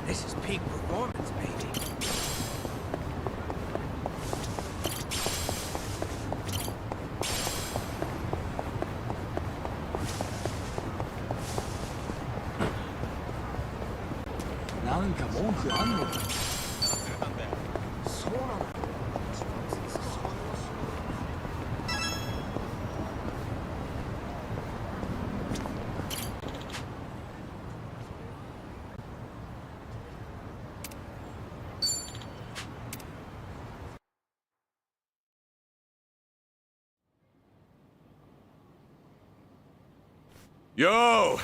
This is peak performance, baby. Yo!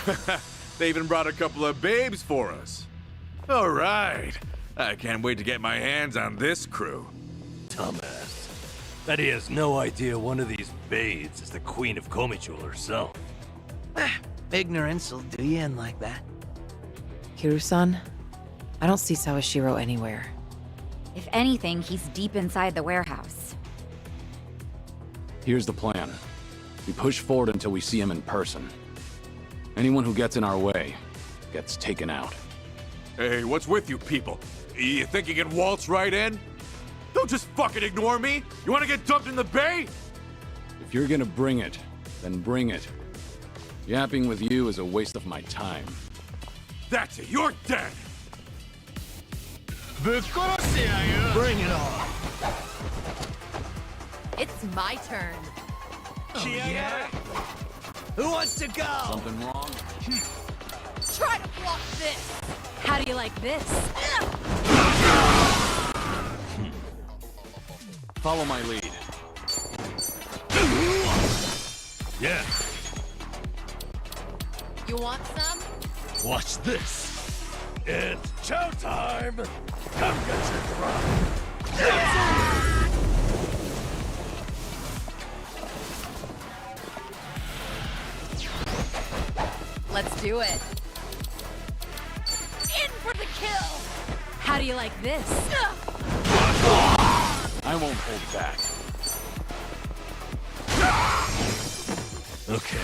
They even brought a couple of babes for us. All right. I can't wait to get my hands on this crew. Dumbass. Bet he has no idea one of these babes is the Queen of Komijul herself. Ignorance will do you in like that. Kiryu-san, I don't see Sawashiro anywhere. If anything, he's deep inside the warehouse. Here's the plan. We push forward until we see him in person. Anyone who gets in our way gets taken out. Hey, what's with you people? You think you can waltz right in? Don't just fucking ignore me! You wanna get dumped in the bay? If you're gonna bring it, then bring it. Yapping with you is a waste of my time. That's it, you're dead! Bring it on! It's my turn. Oh, yeah? Who wants to go? Something wrong? Try to block this. How do you like this? Follow my lead. Yeah, You want some? watch this. It's showtime! Come get your drop! Let's do it. In for the kill. How do you like this? I won't hold back. Okay.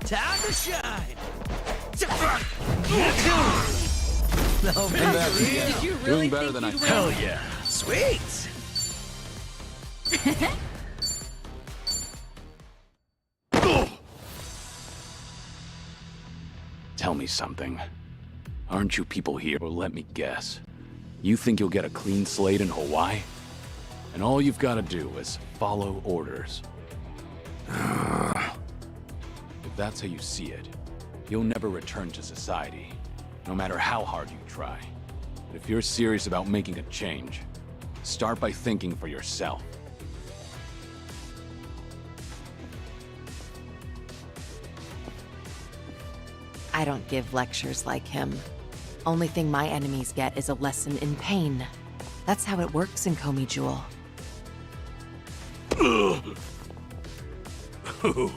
Time to shine. No, And back again. Did you really Doing better think than I you'd thought. Hell yeah. Sweet. Tell me something. Aren't you people here, or let me guess? You think you'll get a clean slate in Hawaii? And all you've got to do is follow orders. If that's how you see it, you'll never return to society, no matter how hard you try. But if you're serious about making a change, start by thinking for yourself. I don't give lectures like him. Only thing my enemies get is a lesson in pain. That's how it works in Komijul. Ooh,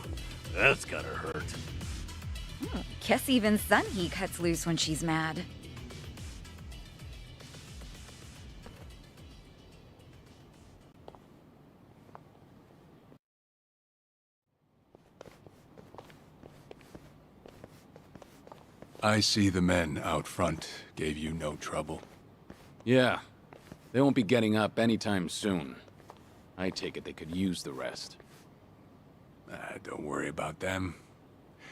that's gotta hurt. Guess even Sunhee cuts loose when she's mad. I see the men out front gave you no trouble. Yeah, they won't be getting up anytime soon. I take it they could use the rest. Don't worry about them.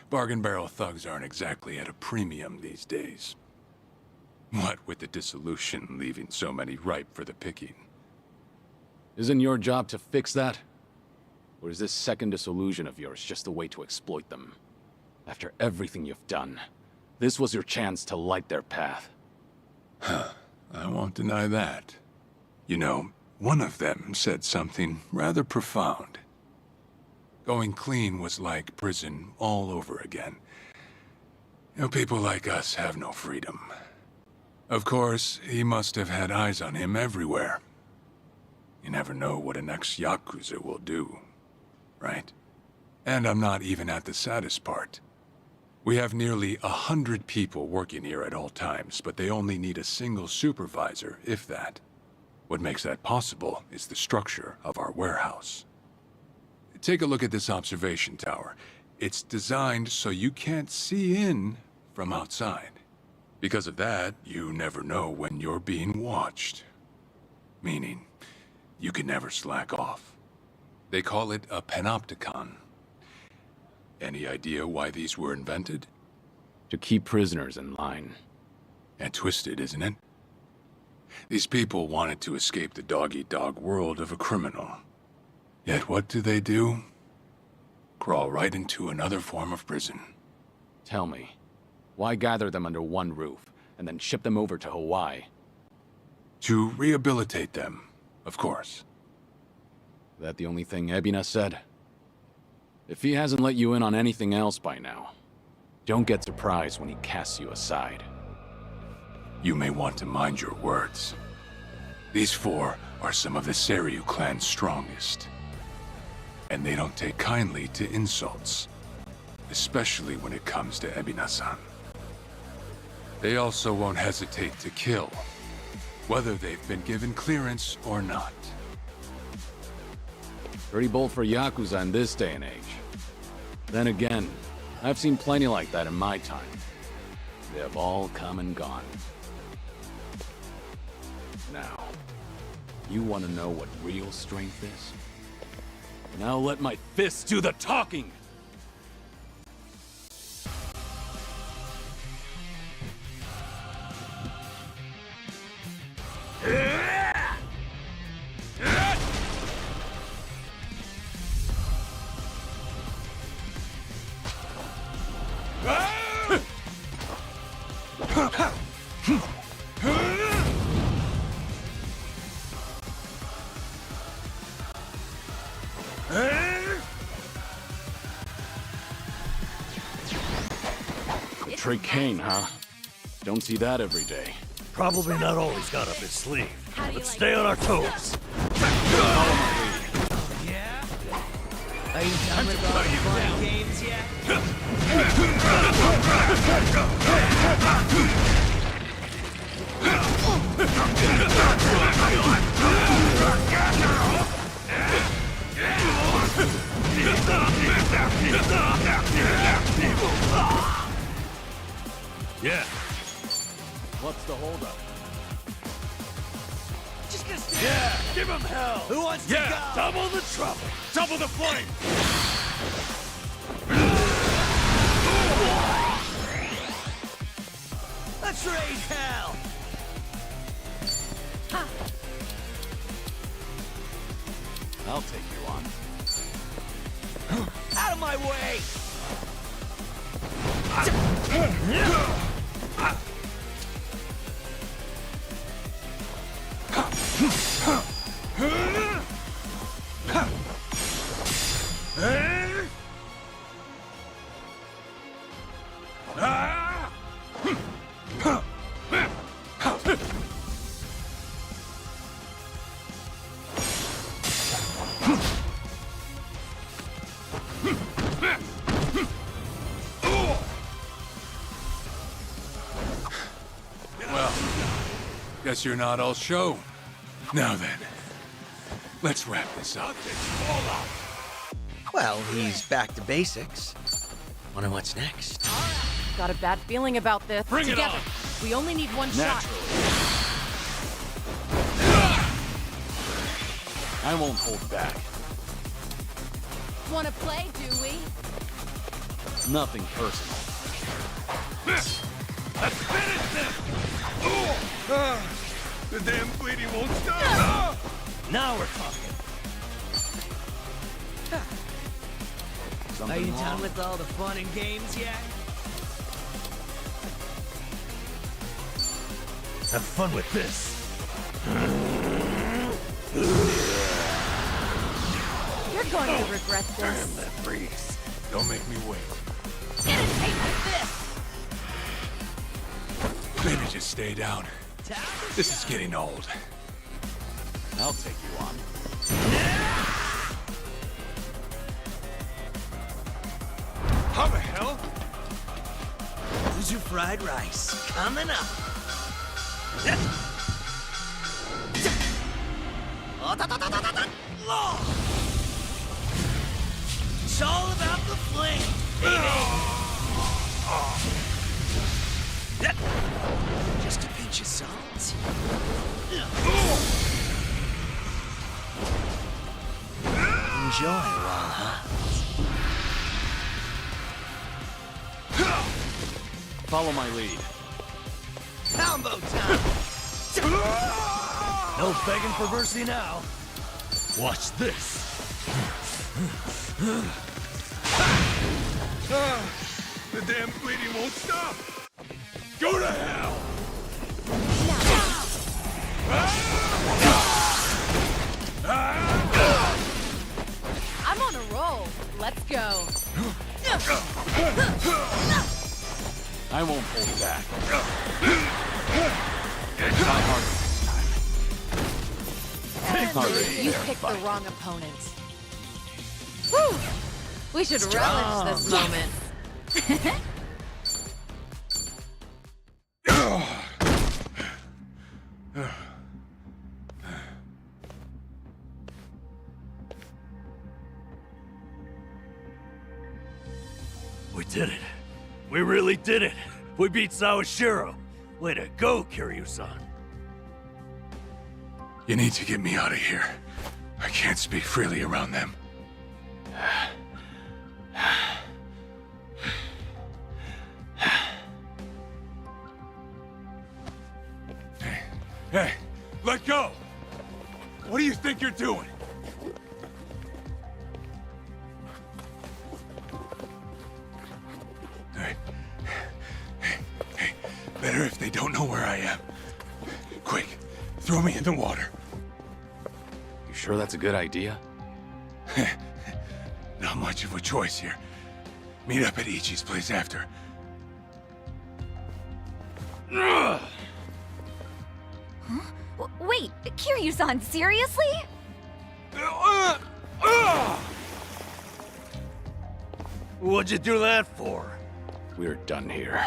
Bargain barrel thugs aren't exactly at a premium these days. What with the dissolution leaving so many ripe for the picking. Isn't your job to fix that? Or is this second disillusion of yours just a way to exploit them? After everything you've done, this was your chance to light their path. I won't deny that. You know, one of them said something rather profound. Going clean was like prison all over again. You know, people like us have no freedom. Of course, he must have had eyes on him everywhere. You never know what an ex-Yakuza will do, right? And I'm not even at the saddest part. We have nearly 100 people working here at all times, but they only need a single supervisor, if that. What makes that possible is the structure of our warehouse. Take a look at this observation tower. It's designed so you can't see in from outside. Because of that, you never know when you're being watched. Meaning, you can never slack off. They call it a panopticon. Any idea why these were invented? To keep prisoners in line. And twisted, isn't it? These people wanted to escape the dog-eat-dog world of a criminal. Yet what do? Crawl right into another form of prison. Tell me, why gather them under one roof, and then ship them over to Hawaii? To rehabilitate them, of course. That the only thing Ebina said? If he hasn't let you in on anything else by now, don't get surprised when he casts you aside. You may want to mind your words. These four are some of the Seiryu clan's strongest. And they don't take kindly to insults, especially when it comes to Ebina-san. They also won't hesitate to kill, whether they've been given clearance or not. Pretty bold for Yakuza in this day and age. Then again, I've seen plenty like that in my time. They have all come and gone. Now, you want to know what real strength is? Now let my fists do the talking! Trey Kane, huh? Don't see that every day. Probably not all he's got up his sleeve. Let's stay on our toes. Yeah? Are you done with all the fun games yet? Yeah. What's the holdup? Just gonna stay. Yeah, give him hell. Who wants to Yeah, go? double the trouble. Double the flame. Let's raise hell. I'll take you on. Out of my way. Guess you're not all show. Now then, let's wrap this up. Well, he's back to basics. Wonder what's next. Got a bad feeling about this. Bring it Together. on. We only need one shot. I won't hold back. Wanna play, do we? Nothing personal. Let's finish this. The damn bleeding won't stop! Now we're talking. Are you done with all the fun and games yet? Have fun with this. You're going to regret this. Damn that breeze. Don't make me wait. Get a taste of this. Maybe just stay down. This is getting old. I'll take you on. Yuzu fried rice. Coming up. It's all about the flame, baby. Just a pinch of salt. Enjoy while hot. Follow my lead. Combo time. No begging for mercy now. Watch this. The damn bleeding won't stop! Go to hell! I'm on a roll. Let's go. I won't hold back. Try harder next time. And you picked the wrong opponent. Whew. We should relish this moment. We did it. We really did it. We beat Sawashiro. Way to go, Kiryu-san. You need to get me out of here. I can't speak freely around them. Hey, let go! What do you think you're doing? Hey, better if they don't know where I am. Quick, throw me in the water. You sure that's a good idea? Not much of a choice here. Meet up at Ichi's place after. Wait, Kiryu-san, seriously? What'd you do that for? We're done here.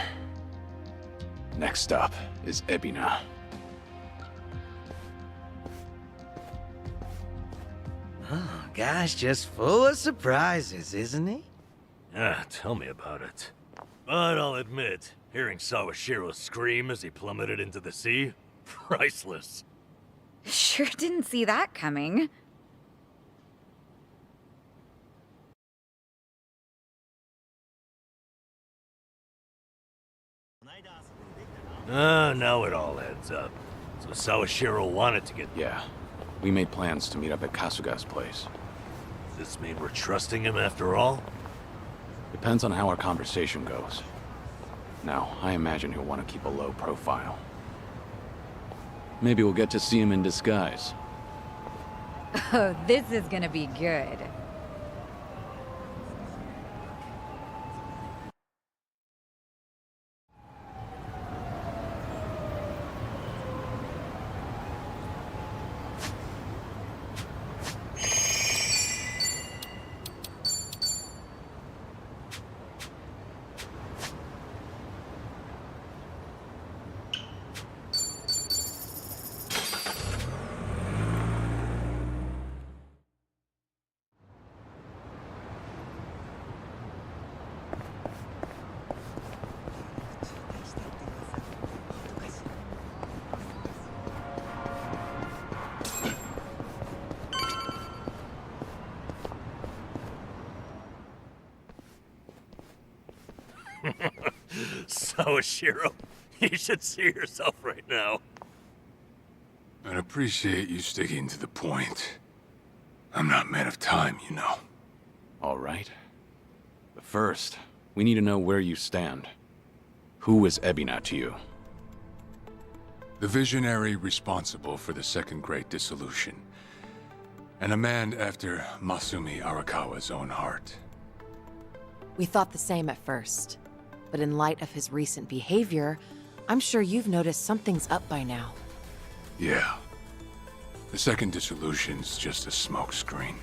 Next up is Ebina. Oh, guy's just full of surprises, isn't he? Ah, tell me about it. But I'll admit, hearing Sawashiro scream as he plummeted into the sea, priceless. Sure didn't see that coming. Now it all adds up. So Sawashiro wanted to get... Yeah, we made plans to meet up at Kasuga's place. Does this mean we're trusting him after all? Depends on how our conversation goes. Now, I imagine he'll want to keep a low profile. Maybe we'll get to see him in disguise. Oh, this is gonna be good. Sawashiro, you should see yourself right now. I'd appreciate you sticking to the point. I'm not man of time, you know. All right. But first, we need to know where you stand. Who is Ebina to you? The visionary responsible for the Second Great Dissolution. And a man after Masumi Arakawa's own heart. We thought the same at first. But in light of his recent behavior, I'm sure you've noticed something's up by now. Yeah. The Second Dissolution's just a smokescreen.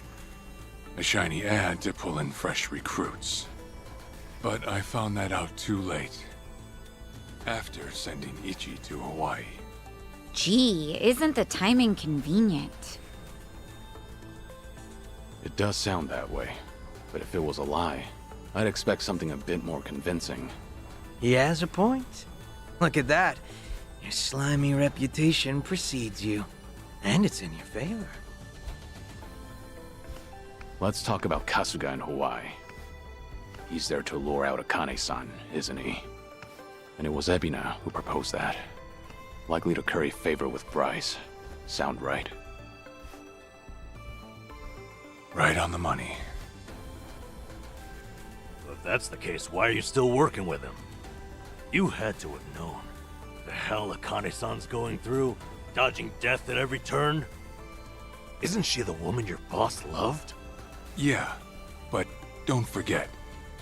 A shiny ad to pull in fresh recruits. But I found that out too late. after sending Ichi to Hawaii. Gee, isn't the timing convenient? It does sound that way, but if it was a lie, I'd expect something a bit more convincing. He has a point. Look at that. Your slimy reputation precedes you. And it's in your favor. Let's talk about Kasuga in Hawaii. He's there to lure out Akane-san, isn't he? And it was Ebina who proposed that. Likely to curry favor with Bryce. Sound right? Right on the money. If that's the case, why are you still working with him? You had to have known. The hell Akane-san's going through, dodging death at every turn. Isn't she the woman your boss loved? Yeah, but don't forget,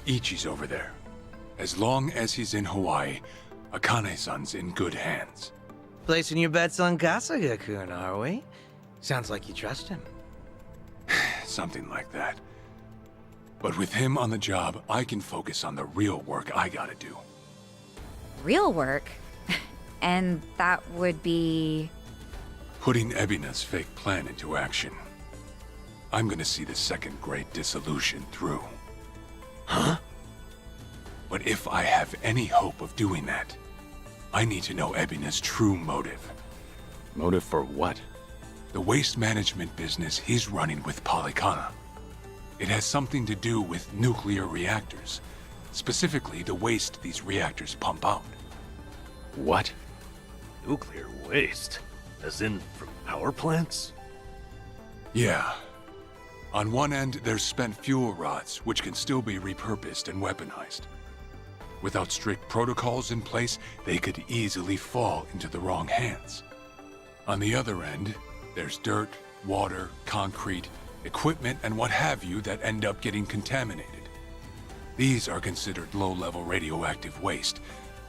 Ichi's over there. As long as he's in Hawaii, Akane-san's in good hands. Placing your bets on Kasuga-kun, are we? Sounds like you trust him. Something like that. But with him on the job, I can focus on the real work I gotta do. Real work? And that would be... Putting Ebina's fake plan into action. I'm gonna see the second great dissolution through. Huh? But if I have any hope of doing that, I need to know Ebina's true motive. Motive for what? The waste management business he's running with Polycana. It has something to do with nuclear reactors. Specifically, the waste these reactors pump out. What? Nuclear waste? As in, from power plants? Yeah. On one end, there's spent fuel rods, which can still be repurposed and weaponized. Without strict protocols in place, they could easily fall into the wrong hands. On the other end, there's dirt, water, concrete, equipment, and what have you that end up getting contaminated. These are considered low-level radioactive waste,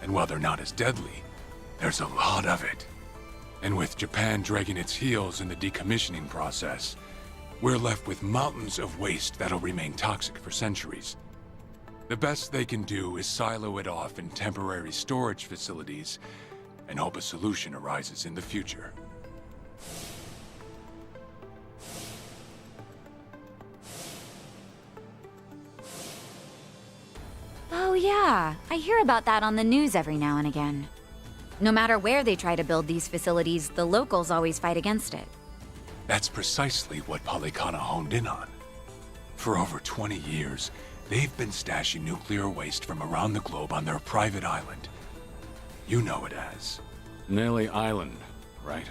and while they're not as deadly, there's a lot of it. And with Japan dragging its heels in the decommissioning process, we're left with mountains of waste that'll remain toxic for centuries. The best they can do is silo it off in temporary storage facilities and hope a solution arises in the future. Oh yeah, I hear about that on the news every now and again. No matter where they try to build these facilities, the locals always fight against it. That's precisely what Polycana honed in on. For over 20 years, they've been stashing nuclear waste from around the globe on their private island. You know it as. Nelly Island, right?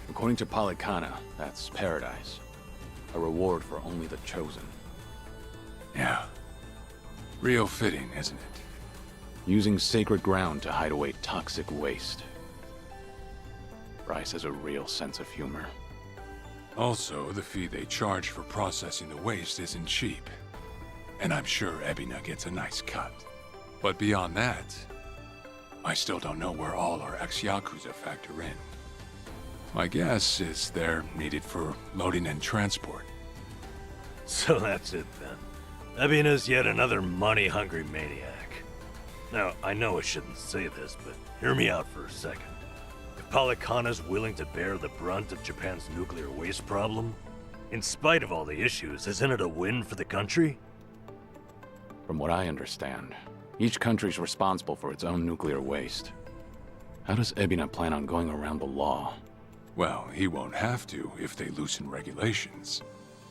According to Polycana, that's paradise. A reward for only the chosen. Yeah. Real fitting, isn't it? Using sacred ground to hide away toxic waste. Bryce has a real sense of humor. Also, the fee they charge for processing the waste isn't cheap. And I'm sure Ebina gets a nice cut. But beyond that, I still don't know where all our ex-Yakuza factor in. My guess is they're needed for loading and transport. So that's it then. Ebina's yet another money-hungry maniac. Now, I know I shouldn't say this, but hear me out for a second. If Polycana's willing to bear the brunt of Japan's nuclear waste problem, in spite of all the issues, isn't it a win for the country? From what I understand, each country's responsible for its own nuclear waste. How does Ebina plan on going around the law? Well, he won't have to if they loosen regulations.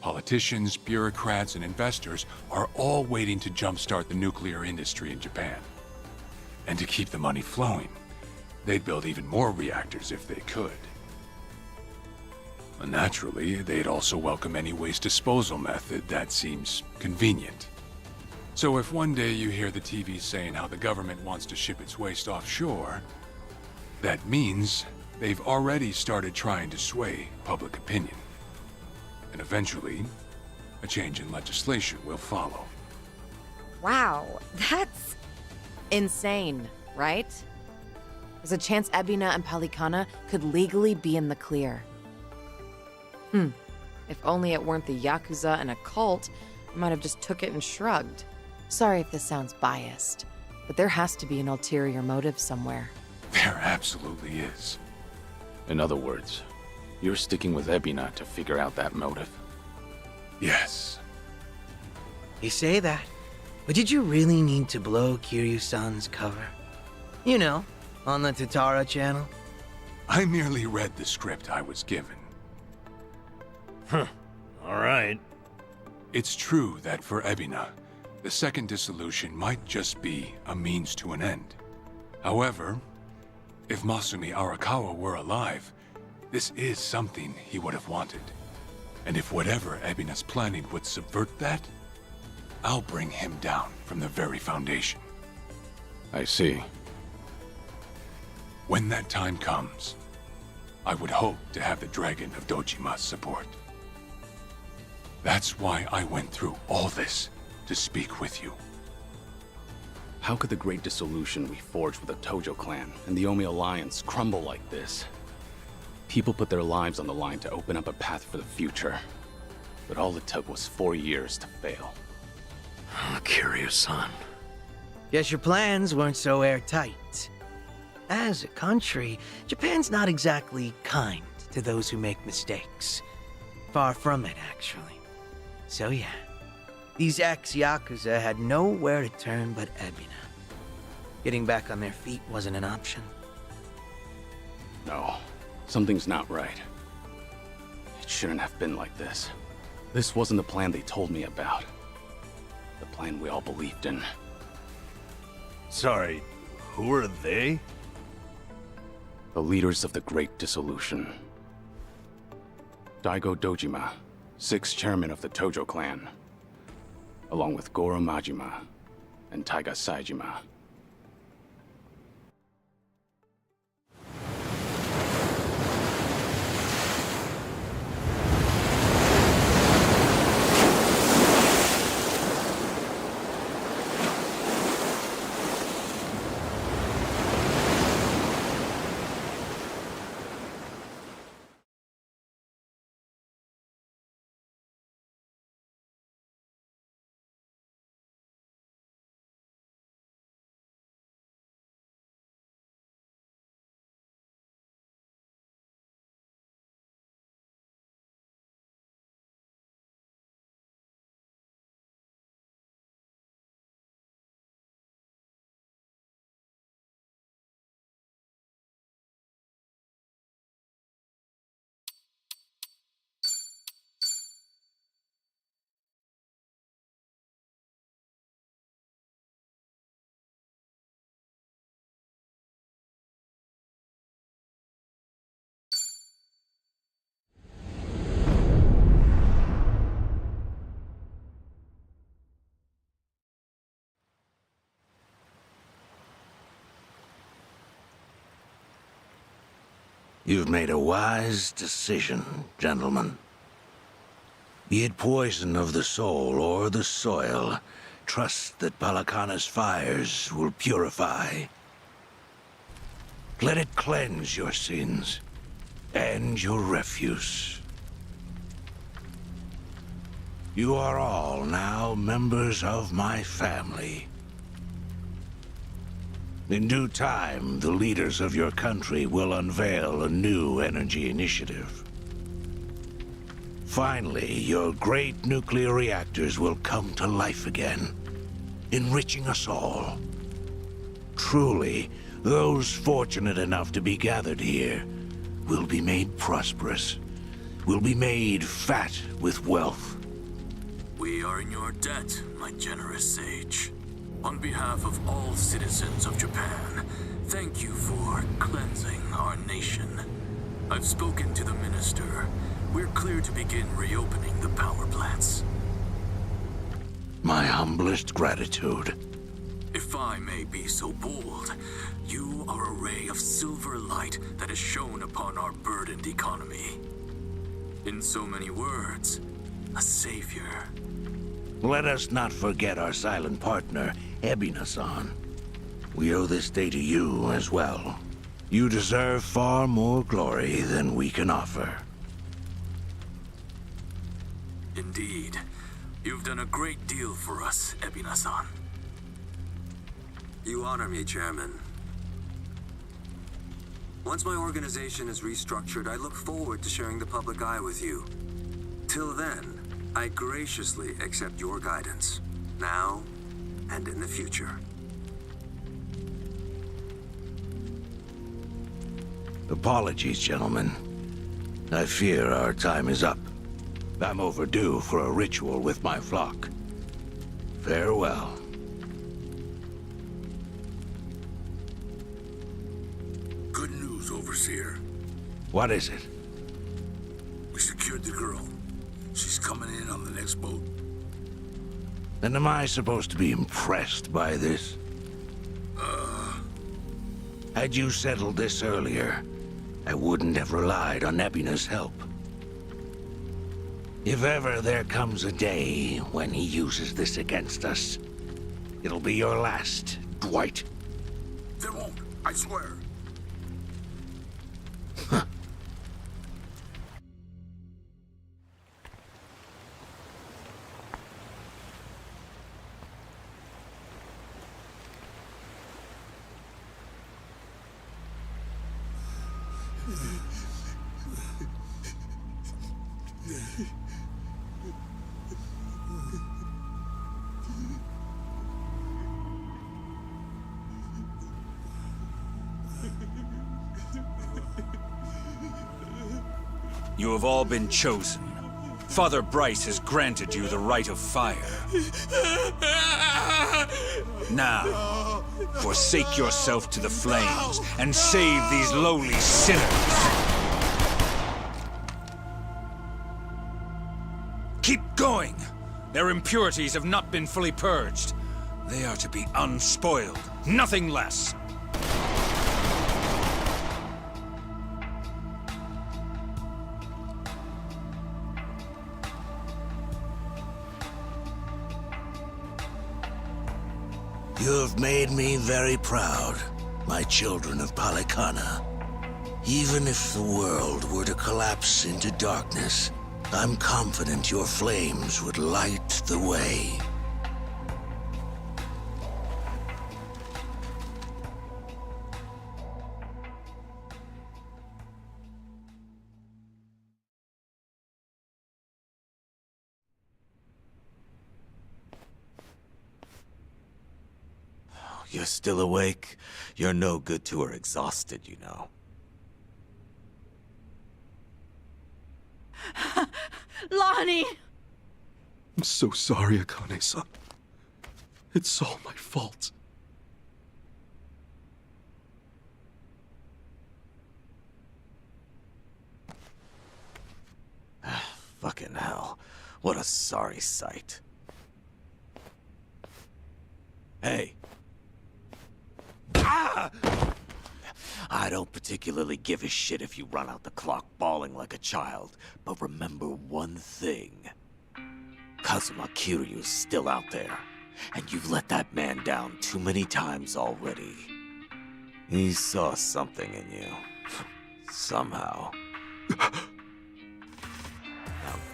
Politicians, bureaucrats, and investors are all waiting to jumpstart the nuclear industry in Japan. And to keep the money flowing, they'd build even more reactors if they could. And naturally, they'd also welcome any waste disposal method that seems convenient. So if one day you hear the TV saying how the government wants to ship its waste offshore, that means they've already started trying to sway public opinion. And eventually, a change in legislation will follow. Wow, that's... Insane, right? There's a chance Ebina and Polycana could legally be in the clear. If only it weren't the Yakuza and a cult, I might have just took it and shrugged. Sorry if this sounds biased, but there has to be an ulterior motive somewhere. There absolutely is. In other words, you're sticking with Ebina to figure out that motive. Yes. You say that, but did you really need to blow Kiryu-san's cover? You know, on the Tatara channel? I merely read the script I was given. Alright. It's true that for Ebina, the second dissolution might just be a means to an end. However, if Masumi Arakawa were alive, this is something he would have wanted. And if whatever Ebina's planning would subvert that, I'll bring him down from the very foundation. I see. When that time comes, I would hope to have the Dragon of Dojima's support. That's why I went through all this to speak with you. How could the great dissolution we forged with the Tojo clan and the Omi Alliance crumble like this? People put their lives on the line to open up a path for the future. But all it took was 4 years to fail. Kiryu-san. Guess your plans weren't so airtight. As a country, Japan's not exactly kind to those who make mistakes. Far from it, actually. So yeah, these ex-Yakuza had nowhere to turn but Ebina. Getting back on their feet wasn't an option. No, something's not right. It shouldn't have been like this. This wasn't the plan they told me about. The plan we all believed in. Sorry, who are they? The leaders of the Great Dissolution. Daigo Dojima, 6th chairman of the Tojo clan, along with Goro Majima and Taiga Saejima. You've made a wise decision, gentlemen. Be it poison of the soul or the soil, trust that Palakana's fires will purify. Let it cleanse your sins and your refuse. You are all now members of my family. In due time, the leaders of your country will unveil a new energy initiative. Finally, your great nuclear reactors will come to life again, enriching us all. Truly, those fortunate enough to be gathered here will be made prosperous, will be made fat with wealth. We are in your debt, my generous sage. On behalf of all citizens of Japan, thank you for cleansing our nation. I've spoken to the minister. We're clear to begin reopening the power plants. My humblest gratitude. If I may be so bold, you are a ray of silver light that has shone upon our burdened economy. In so many words, a savior. Let us not forget our silent partner, Ebina-san. We owe this day to you as well. You deserve far more glory than we can offer. Indeed. You've done a great deal for us, Ebina-san. You honor me, Chairman. Once my organization is restructured, I look forward to sharing the public eye with you. Till then, I graciously accept your guidance, now and in the future. Apologies, gentlemen. I fear our time is up. I'm overdue for a ritual with my flock. Farewell. Good news, Overseer. What is it? We secured the girl. She's coming in on the next boat. And am I supposed to be impressed by this? Had you settled this earlier, I wouldn't have relied on Nebina's help. If ever there comes a day when he uses this against us, it'll be your last, Dwight. There won't, I swear. You have all been chosen. Father Bryce has granted you the right of fire. Now, forsake yourself to the flames and save these lowly sinners. Keep going! Their impurities have not been fully purged. They are to be unspoiled, nothing less. You have made me very proud, my children of Palikana. Even if the world were to collapse into darkness, I'm confident your flames would light the way. You're still awake? You're no good to her exhausted, you know. Lonnie! I'm so sorry, Akane-san. It's all my fault. Fucking hell. What a sorry sight. Hey. Ah! I don't particularly give a shit if you run out the clock bawling like a child, but remember one thing. Kazuma Kiryu's still out there, and you've let that man down too many times already. He saw something in you. Somehow. Now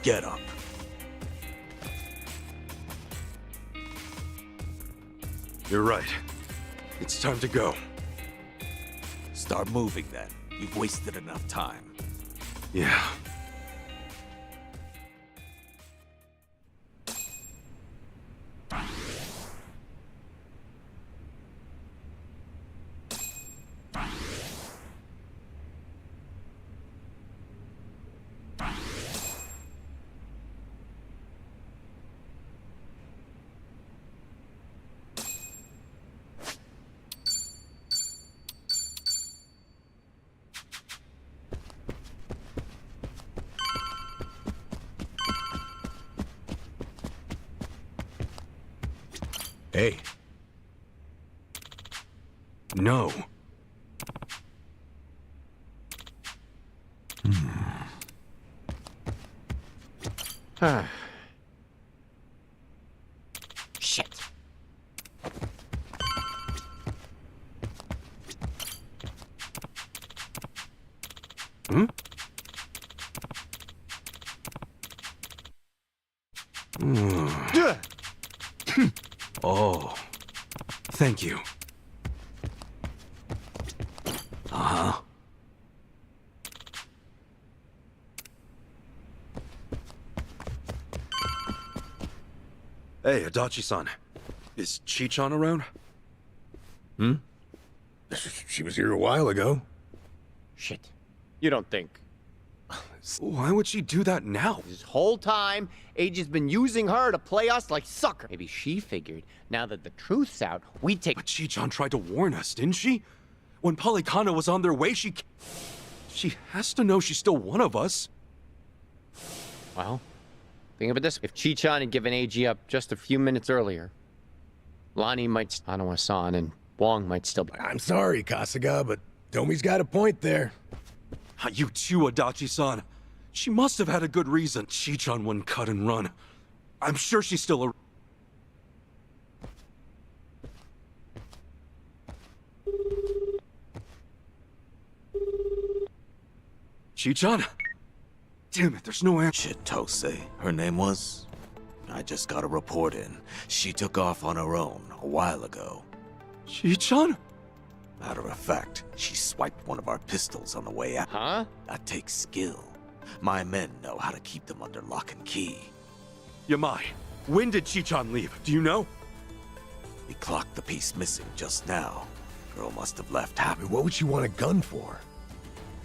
get up. You're right. It's time to go. Start moving then. You've wasted enough time. Yeah. Hey. No. Shit. Hmm? Oh. Thank you. Hey, Adachi-san. Is Chi-chan around? She was here a while ago. Shit. You don't think? Why would she do that now? This whole time, Age's been using her to play us like sucker. Maybe she figured, now that the truth's out, we'd take— But Chi-chan tried to warn us, didn't she? When Polycana was on their way, she has to know she's still one of us. Well, think of it this way. If Chi-chan had given AG up just a few minutes earlier, Lonnie might— Hanawa-san and Wong might still be— I'm sorry, Kasuga, but Tomi's got a point there. You too, Adachi-san. She must have had a good reason. Chi-chan wouldn't cut and run. I'm sure she's still a... Chi-chan? Damn it, there's no answer. Chitose, her name was? I just got a report in. She took off on her own a while ago. Chi-chan? Matter of fact, she swiped one of our pistols on the way out. Huh? That takes skill. My men know how to keep them under lock and key. Yamai, when did Chi-chan leave? Do you know? We clocked the piece missing just now. Girl must have left happy. What would she want a gun for?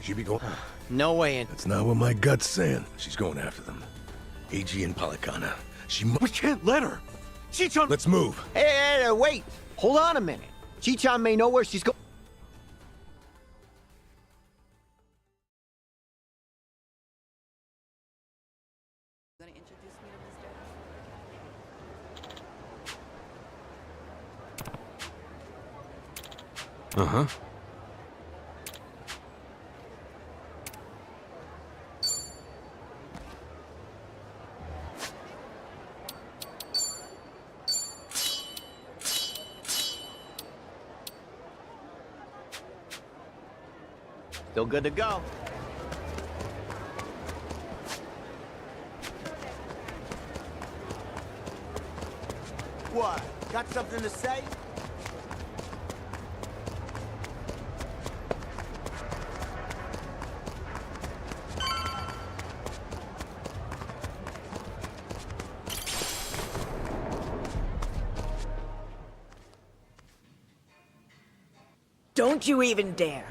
She'd be going... No way in. That's not what my gut's saying. She's going after them. AG and Polycana. We can't let her! Chi-chan— Let's move. Hey, wait! Hold on a minute. Chi-chan may know where she's going. Uh-huh. Still good to go. What? Got something to say? Don't you even dare.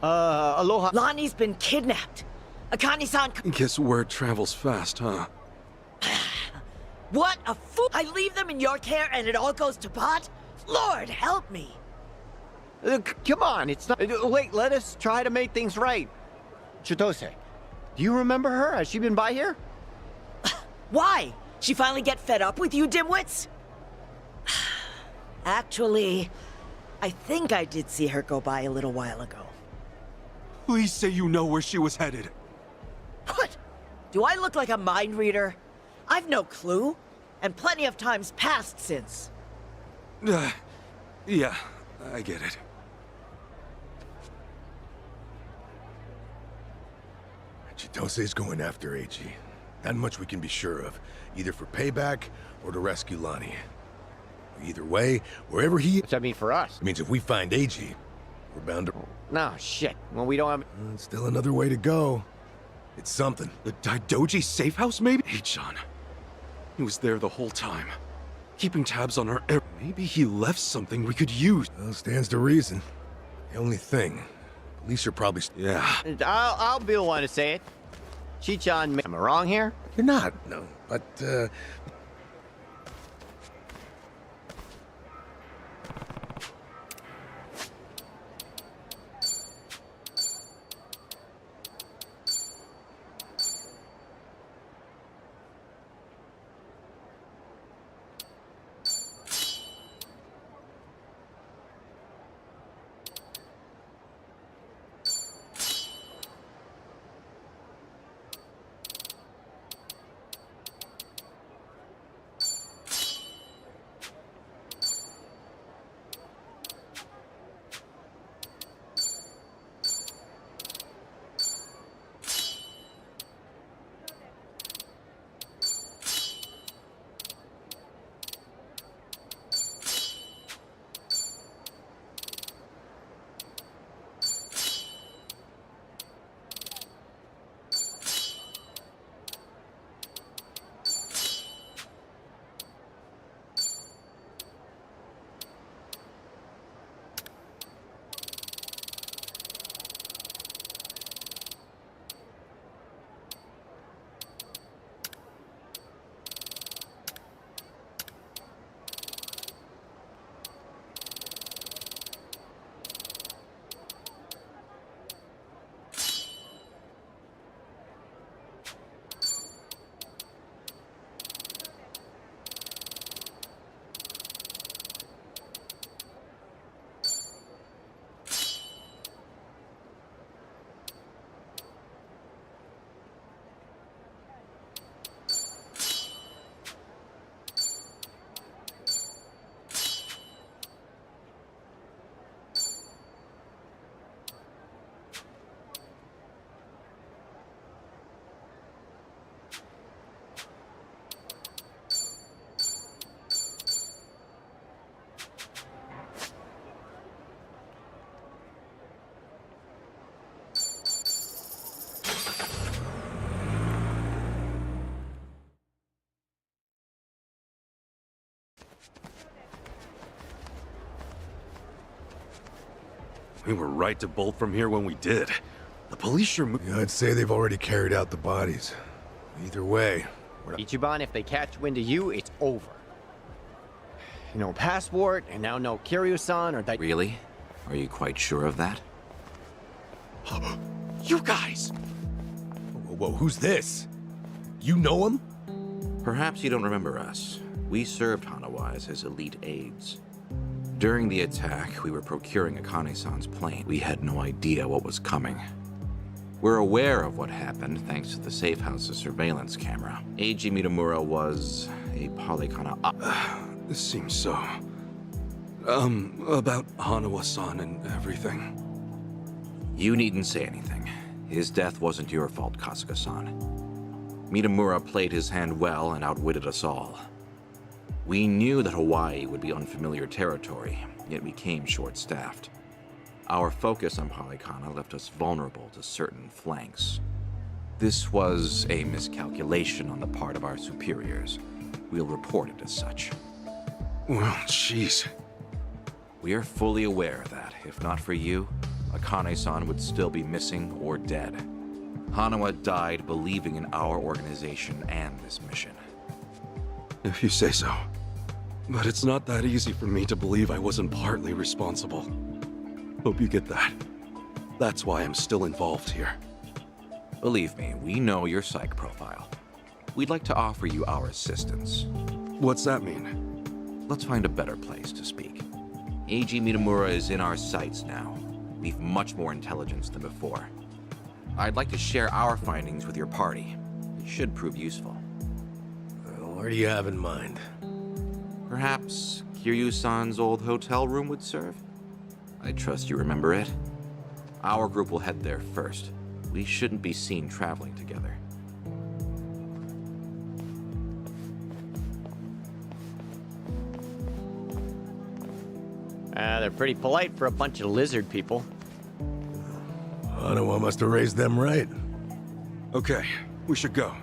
Aloha. Lonnie's been kidnapped. Akane-san... Guess word travels fast, huh? What a fool! I leave them in your care and it all goes to pot? Lord, help me! Come on, it's not— Wait, let us try to make things right. Chitose, do you remember her? Has she been by here? Why? She finally get fed up with you dimwits? Actually, I think I did see her go by a little while ago. Please say you know where she was headed. What? Do I look like a mind reader? I've no clue, and plenty of times passed since. Yeah, I get it. Chitose's going after AG. Not much we can be sure of, either for payback or to rescue Lonnie. Either way, wherever he— What's that mean for us? It means if we find AG, we're bound to— No, shit. Well, we don't have— Still another way to go. It's something. The Daidoji safe house, maybe? Hey, John. He was there the whole time, keeping tabs on her. Maybe he left something we could use. Well, stands to reason. The only thing, police are probably— Yeah. I'll be the one to say it. Chi-chan, am I wrong here? You're not, no. But, We were right to bolt from here when we did. The police sure Yeah, I'd say they've already carried out the bodies. Either way, Ichiban, if they catch wind of you, it's over. No passport, and now no Kiryu-san or that. Really? Are you quite sure of that? You guys! Whoa, who's this? You know him? Perhaps you don't remember us. We served Hanawa as his elite aides. During the attack, we were procuring Akane-san's plane. We had no idea what was coming. We're aware of what happened thanks to the safe house's surveillance camera. Eiji Mitamura was a Polycana. This seems so... about Hanawa-san and everything. You needn't say anything. His death wasn't your fault, Kasuga-san. Mitamura played his hand well and outwitted us all. We knew that Hawaii would be unfamiliar territory, yet we came short-staffed. Our focus on Polycana left us vulnerable to certain flanks. This was a miscalculation on the part of our superiors. We'll report it as such. Well, jeez. We are fully aware that, if not for you, Akane-san would still be missing or dead. Hanawa died believing in our organization and this mission. If you say so. But it's not that easy for me to believe I wasn't partly responsible. Hope you get that. That's why I'm still involved here. Believe me, we know your psych profile. We'd like to offer you our assistance. What's that mean? Let's find a better place to speak. Eiji Mitamura is in our sights now. We've much more intelligence than before. I'd like to share our findings with your party. It should prove useful. What do you have in mind? Perhaps Kiryu-san's old hotel room would serve? I trust you remember it. Our group will head there first. We shouldn't be seen traveling together. They're pretty polite for a bunch of lizard people. Hanawa must have raised them right. Okay, we should go.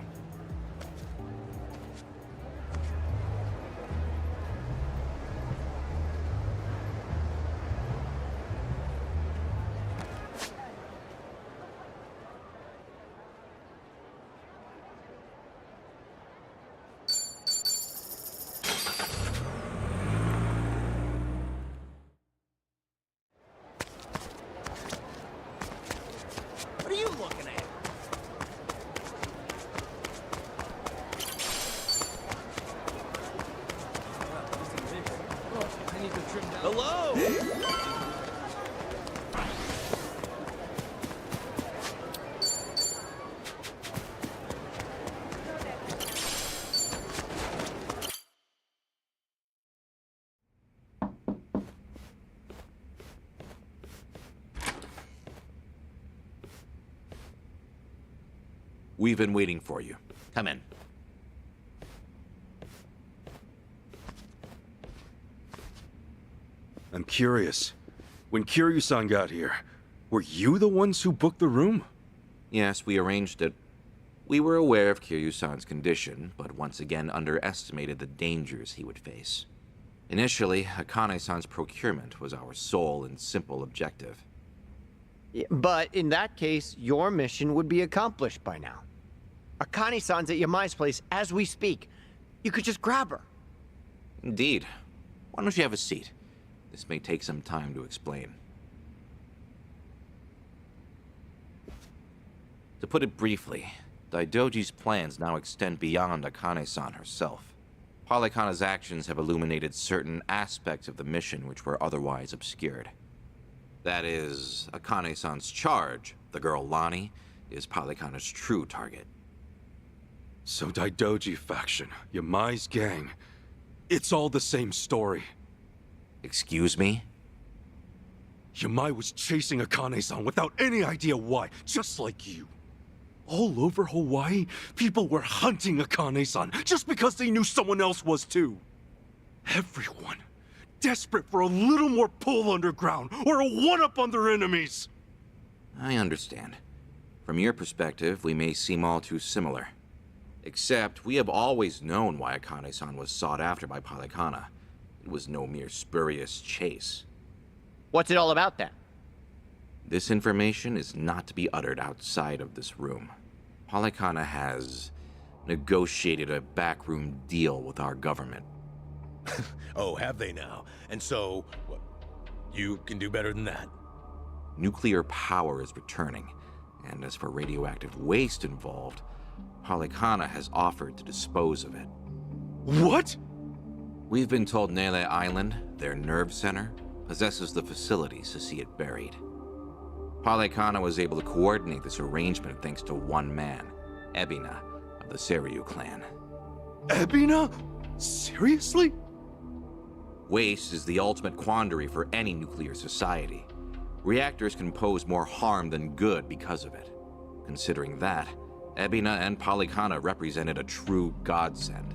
What are you looking at? Hello? We've been waiting for you. Come in. I'm curious. When Kiryu-san got here, were you the ones who booked the room? Yes, we arranged it. We were aware of Kiryu-san's condition, but once again underestimated the dangers he would face. Initially, Akane-san's procurement was our sole and simple objective. But in that case, your mission would be accomplished by now. Akane-san's at Yamai's place as we speak. You could just grab her. Indeed. Why don't you have a seat? This may take some time to explain. To put it briefly, Daidoji's plans now extend beyond Akane-san herself. Polycana's actions have illuminated certain aspects of the mission which were otherwise obscured. That is, Akane-san's charge, the girl Lani, is Polycana's true target. So Daidoji faction, Yamai's gang, it's all the same story. Excuse me? Yamai was chasing Akane-san without any idea why, just like you. All over Hawaii, people were hunting Akane-san just because they knew someone else was too. Everyone, desperate for a little more pull underground or a one-up on their enemies. I understand. From your perspective, we may seem all too similar. Except, we have always known why Akane-san was sought after by Polycana. It was no mere spurious chase. What's it all about then? This information is not to be uttered outside of this room. Polykhana has negotiated a backroom deal with our government. Oh, have they now? And so, what, you can do better than that? Nuclear power is returning, and as for radioactive waste involved, Polykhana has offered to dispose of it. What? We've been told Nele Island, their nerve center, possesses the facilities to see it buried. Polykhana was able to coordinate this arrangement thanks to one man, Ebina, of the Seryu clan. Ebina? Seriously? Waste is the ultimate quandary for any nuclear society. Reactors can pose more harm than good because of it. Considering that, Ebina and Polykhana represented a true godsend.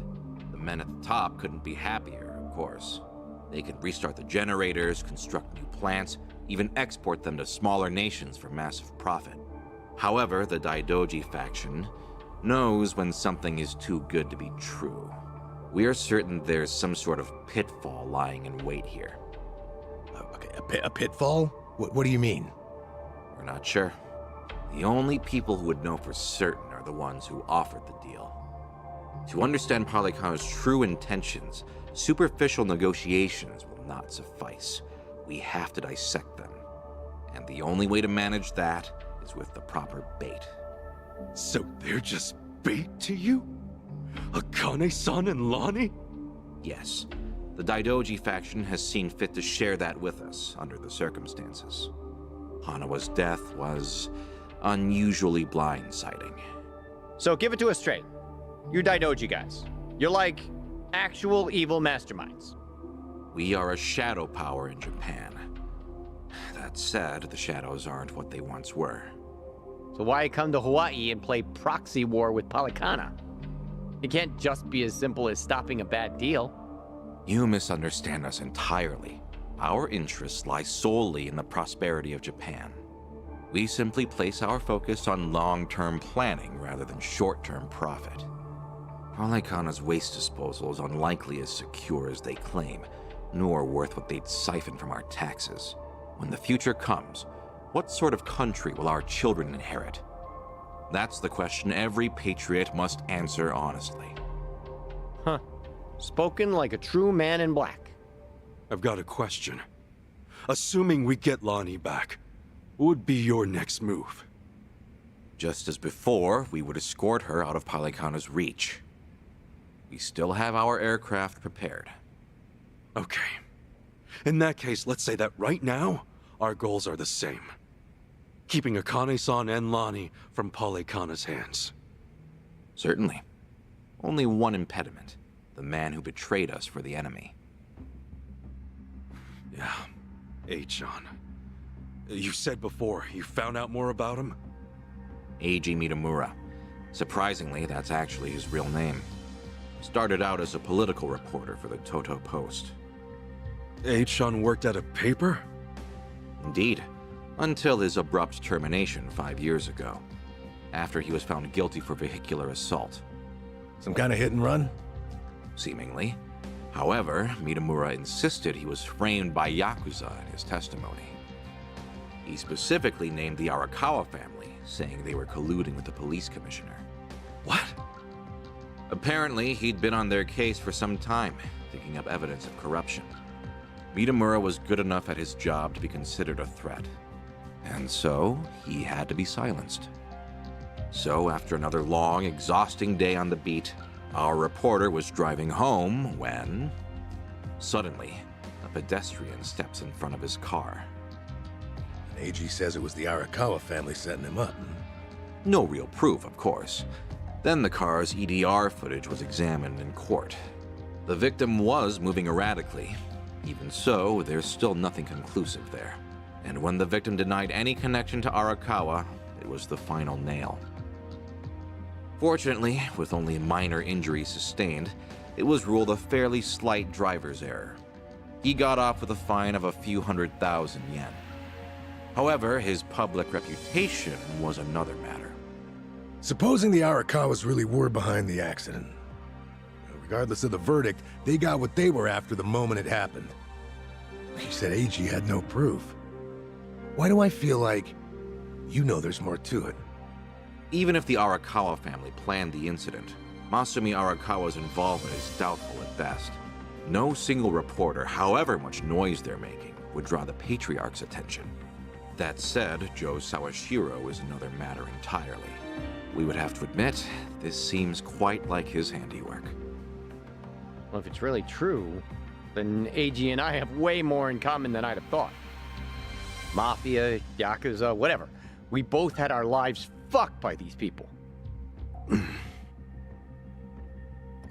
The men at the top couldn't be happier, of course. They could restart the generators, construct new plants, even export them to smaller nations for massive profit. However, the Daidoji faction knows when something is too good to be true. We are certain there's some sort of pitfall lying in wait here. Okay, a pitfall? What do you mean? We're not sure. The only people who would know for certain are the ones who offered the deal. To understand Polykhana's true intentions, superficial negotiations will not suffice. We have to dissect them. And the only way to manage that is with the proper bait. So they're just bait to you? Akane-san and Lonnie? Yes. The Daidoji faction has seen fit to share that with us under the circumstances. Hanawa's death was unusually blindsiding. So give it to us straight. You Daidoji guys. You're like actual evil masterminds. We are a shadow power in Japan. That said, the shadows aren't what they once were. So why come to Hawaii and play proxy war with Polykhana? It can't just be as simple as stopping a bad deal. You misunderstand us entirely. Our interests lie solely in the prosperity of Japan. We simply place our focus on long-term planning rather than short-term profit. Polykhana's waste disposal is unlikely as secure as they claim, nor worth what they'd siphon from our taxes. When the future comes, what sort of country will our children inherit? That's the question every patriot must answer honestly. Huh. Spoken like a true man in black. I've got a question. Assuming we get Lonnie back, what would be your next move? Just as before, we would escort her out of Polykhana's reach. We still have our aircraft prepared. Okay. In that case, let's say that right now, our goals are the same. Keeping Akane-san and Lonnie from Polykhana's hands. Certainly. Only one impediment. The man who betrayed us for the enemy. Yeah. Eichan. You said before, you found out more about him? Eiji Mitamura. Surprisingly, that's actually his real name. Started out as a political reporter for the Toto Post. Eichan worked at a paper? Indeed. Until his abrupt termination 5 years ago. After he was found guilty for vehicular assault. Some kind of hit and run? Seemingly. However, Mitamura insisted he was framed by Yakuza in his testimony. He specifically named the Arakawa family, saying they were colluding with the police commissioner. What? Apparently, he'd been on their case for some time, digging up evidence of corruption. Mitamura was good enough at his job to be considered a threat. And so, he had to be silenced. So, after another long, exhausting day on the beat, our reporter was driving home when... Suddenly, a pedestrian steps in front of his car. And AG says it was the Arakawa family setting him up. No real proof, of course. Then the car's EDR footage was examined in court. The victim was moving erratically. Even so, there's still nothing conclusive there. And when the victim denied any connection to Arakawa, it was the final nail. Fortunately, with only minor injuries sustained, it was ruled a fairly slight driver's error. He got off with a fine of a few 100,000 yen. However, his public reputation was another matter. Supposing the Arakawas really were behind the accident. Regardless of the verdict, they got what they were after the moment it happened. You said AG had no proof. Why do I feel like you know there's more to it? Even if the Arakawa family planned the incident, Masumi Arakawa's involvement is doubtful at best. No single reporter, however much noise they're making, would draw the Patriarch's attention. That said, Joe Sawashiro is another matter entirely. We would have to admit, this seems quite like his handiwork. Well, if it's really true, then AG and I have way more in common than I'd have thought. Mafia, Yakuza, whatever. We both had our lives fucked by these people. All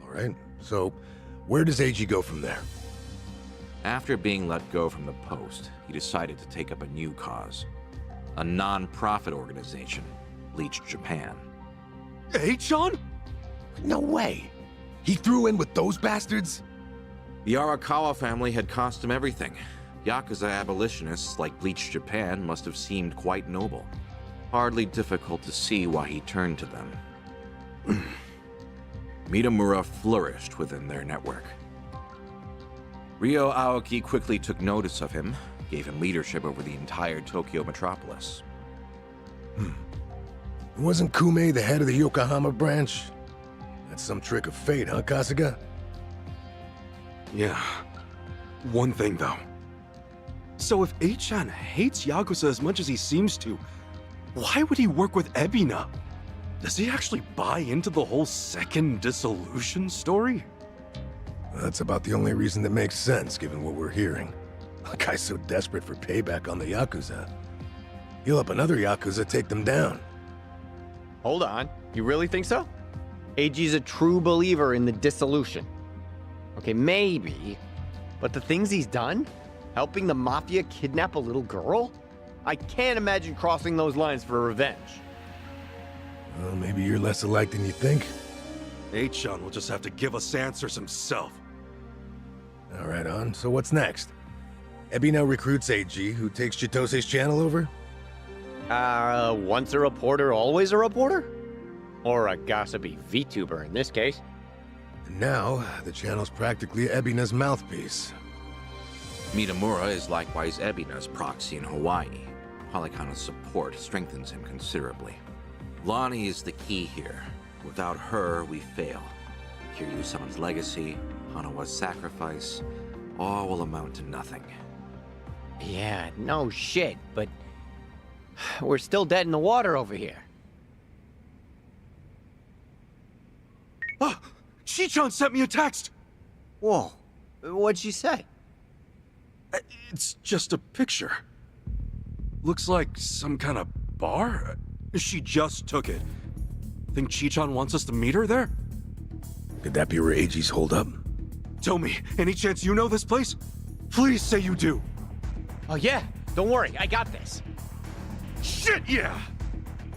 right, so where does AG go from there? After being let go from the post, he decided to take up a new cause. A non-profit organization, Bleach Japan. Eichon? No way. He threw in with those bastards? The Arakawa family had cost him everything. Yakuza abolitionists like Bleach Japan must have seemed quite noble. Hardly difficult to see why he turned to them. Mitamura flourished within their network. Ryo Aoki quickly took notice of him, gave him leadership over the entire Tokyo metropolis. Wasn't Kume the head of the Yokohama branch? That's some trick of fate, huh, Kasuga? Yeah. One thing, though. So if Eichan hates Yakuza as much as he seems to, why would he work with Ebina? Does he actually buy into the whole second dissolution story? That's about the only reason that makes sense, given what we're hearing. A guy's so desperate for payback on the Yakuza. He'll help another Yakuza take them down. Hold on. You really think so? AG's a true believer in the dissolution. Okay, maybe. But the things he's done? Helping the Mafia kidnap a little girl? I can't imagine crossing those lines for revenge. Well, maybe you're less alike than you think. Eichan will just have to give us answers himself. All right, On. So what's next? Ebina recruits AG, who takes Chitose's channel over? Once a reporter, always a reporter? Or a gossipy VTuber in this case. And now, the channel's practically Ebina's mouthpiece. Mitamura is likewise Ebina's proxy in Hawaii. Polycona's support strengthens him considerably. Lonnie is the key here. Without her, we fail. Kiryu-sama's legacy, Hanawa's sacrifice, all will amount to nothing. Yeah, no shit, but we're still dead in the water over here. Ah! Chichan sent me a text! Whoa, what'd she say? It's just a picture. Looks like some kind of bar? She just took it. Think Chichan wants us to meet her there? Could that be where AG's holed up? Tell me, any chance you know this place? Please say you do. Oh yeah, don't worry, I got this. Shit, yeah!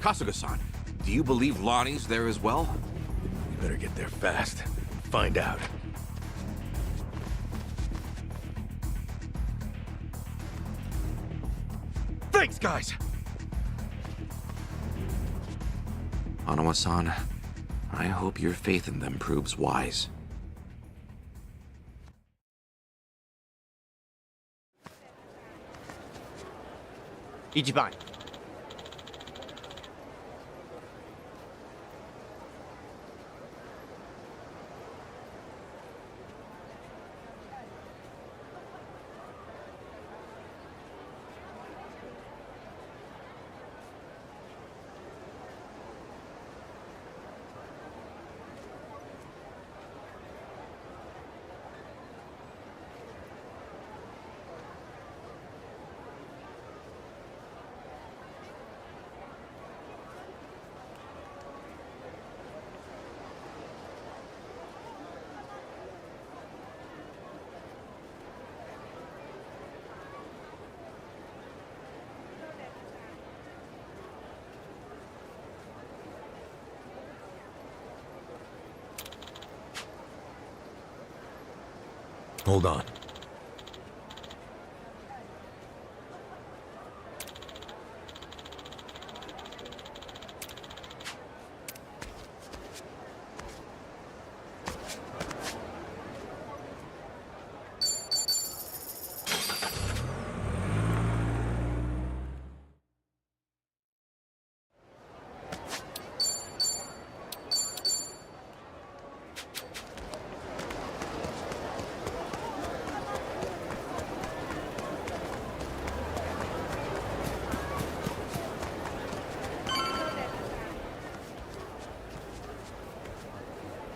Kasuga-san, do you believe Lonnie's there as well? You better get there fast. Find out. Thanks, guys! Hanawa-san, I hope your faith in them proves wise. Ichiban. Hold on.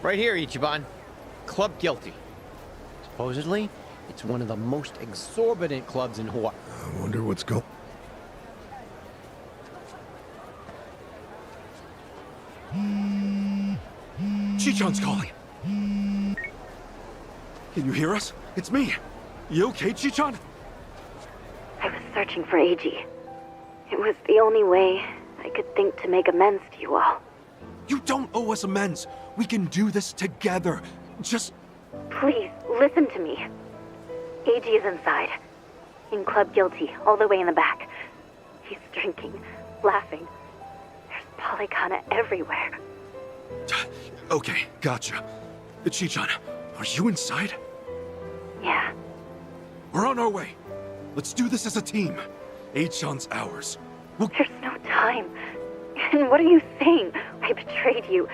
Right here, Ichiban. Club Guilty. Supposedly, it's one of the most exorbitant clubs in Hawaii. I wonder what's going... Chichan's calling. Can you hear us? It's me. You okay, Chichan? I was searching for Eiji. It was the only way I could think to make amends to you all. You don't owe us amends. We can do this together. Just... Please, listen to me. Eiji is inside. In Club Guilty, all the way in the back. He's drinking, laughing. There's Polycana everywhere. Okay, gotcha. Chichan, are you inside? Yeah. We're on our way. Let's do this as a team. Eichan's ours. There's no time. And what are you saying? I betrayed you.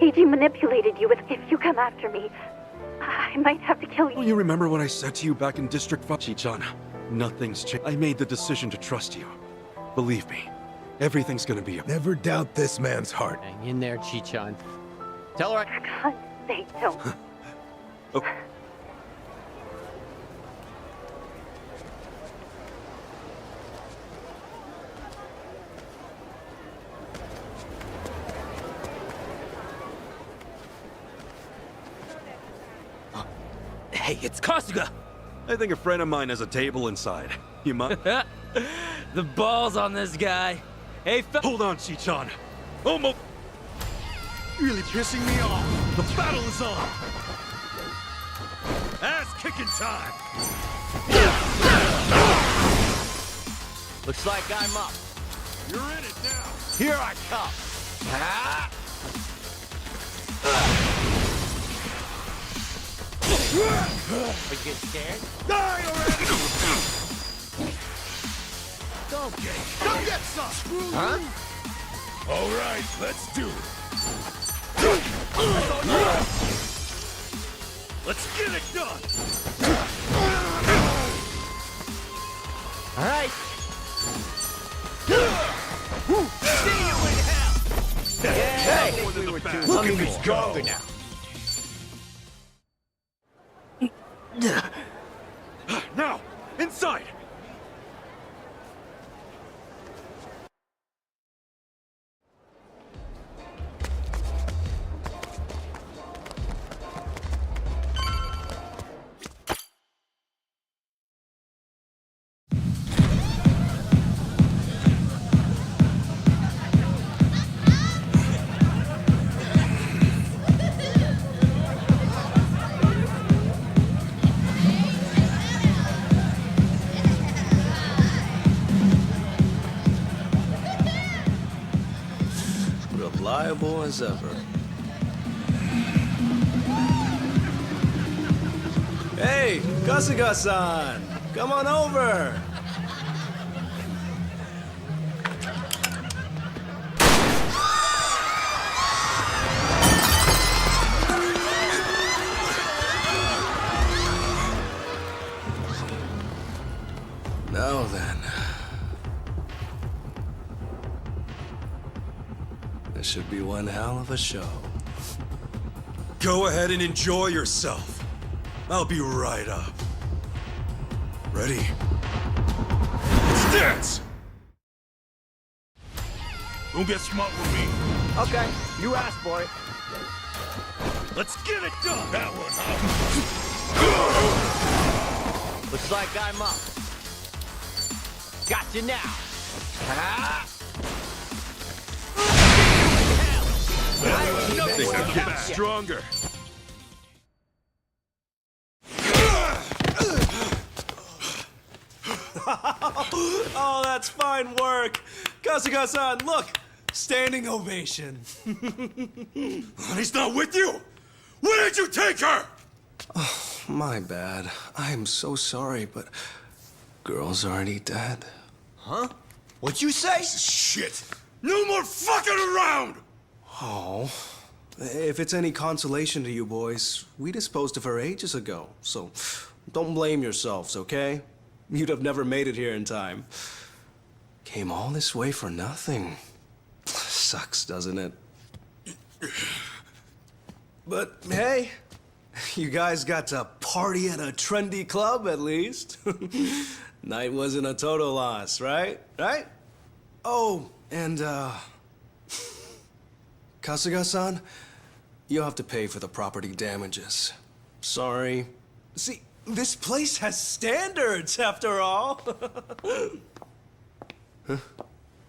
Eiji manipulated you. If you come after me, I might have to kill you. Well, you remember what I said to you back in District 5? Chichan, nothing's changed. I made the decision to trust you. Believe me, everything's gonna be... Never doubt this man's heart. Hang in there, Chichan. Tell her For God's sake, don't. Oh. Hey, it's Kasuga! I think a friend of mine has a table inside. You mind? The balls on this guy. Hey, hold on, Chichan. Almost... Really pissing me off. The battle is on. Ass-kicking time. Looks like I'm up. You're in it now. Here I come. Ah! Are you getting scared? Die already! Go get some! Huh? All right, let's do it. Let's get it done! All right. See you in hell! Yeah, I think we were too... Look at me go! Now. Now, inside! Reliable as ever. Hey, Kasuga-san! Come on over! Now then. This should be one hell of a show. Go ahead and enjoy yourself. I'll be right up. Ready? Let's dance! Don't get smart with me. Okay, you asked for it. Let's get it done! That one, huh? Looks like I'm up. Got you now. Ah! Nothing can get stronger. Oh, that's fine work. Kasuga-san, look. Standing ovation. He's not with you? Where did you take her? Oh, my bad. I am so sorry, but girl's already dead. Huh? What'd you say? Shit. No more fucking around! Oh, if it's any consolation to you boys, we disposed of her ages ago, so don't blame yourselves, okay? You'd have never made it here in time. Came all this way for nothing. Sucks, doesn't it? But hey, you guys got to party at a trendy club at least. Night wasn't a total loss, right? Right? Oh, and Kasuga-san, you'll have to pay for the property damages. Sorry. See, this place has standards, after all.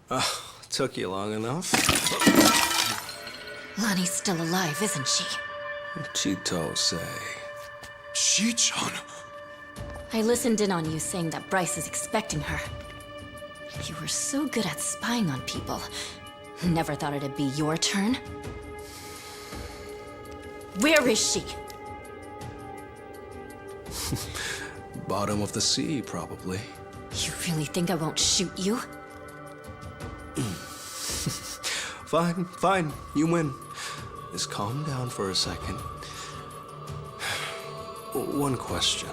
Huh? Took you long enough. Lonnie's still alive, isn't she? Chitose. Shi-chan? I listened in on you saying that Bryce is expecting her. You were so good at spying on people. Never thought it'd be your turn. Where is she? Bottom of the sea, probably. You really think I won't shoot you? Fine, fine. You win. Just calm down for a second. One question.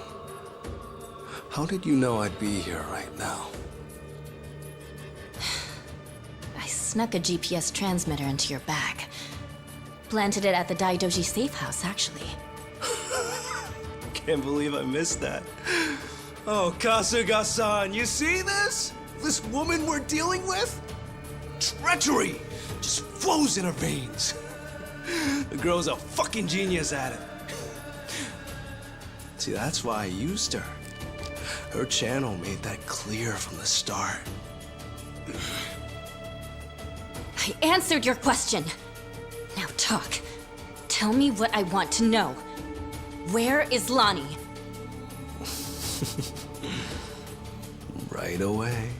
How did you know I'd be here right now? I snuck a GPS transmitter into your bag. Planted it at the Daidoji safe house, actually. Can't believe I missed that. Oh, Kasuga-san, you see this? This woman we're dealing with? Treachery just flows in her veins. The girl's a fucking genius at it. See, that's why I used her. Her channel made that clear from the start. I answered your question. Now talk. Tell me what I want to know. Where is Lonnie? Right away.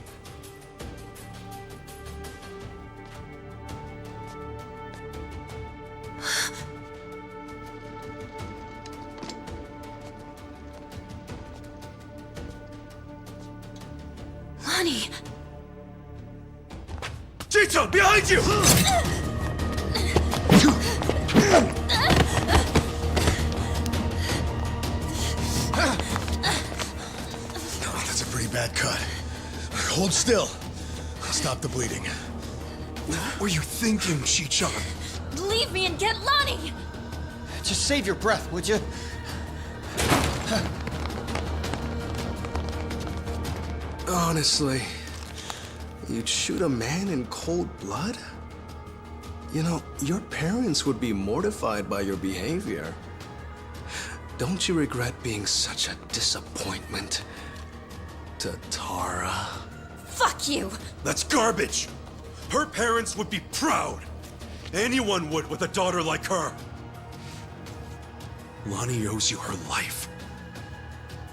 Lonnie! Chito, behind you! That's a pretty bad cut. Hold still. Stop the bleeding. What were you thinking, Shi-chan? Leave me and get Lonnie! Just save your breath, would you? Honestly, you'd shoot a man in cold blood? You know, your parents would be mortified by your behavior. Don't you regret being such a disappointment to Tara? Fuck you! That's garbage! Her parents would be proud! Anyone would with a daughter like her! Lonnie owes you her life.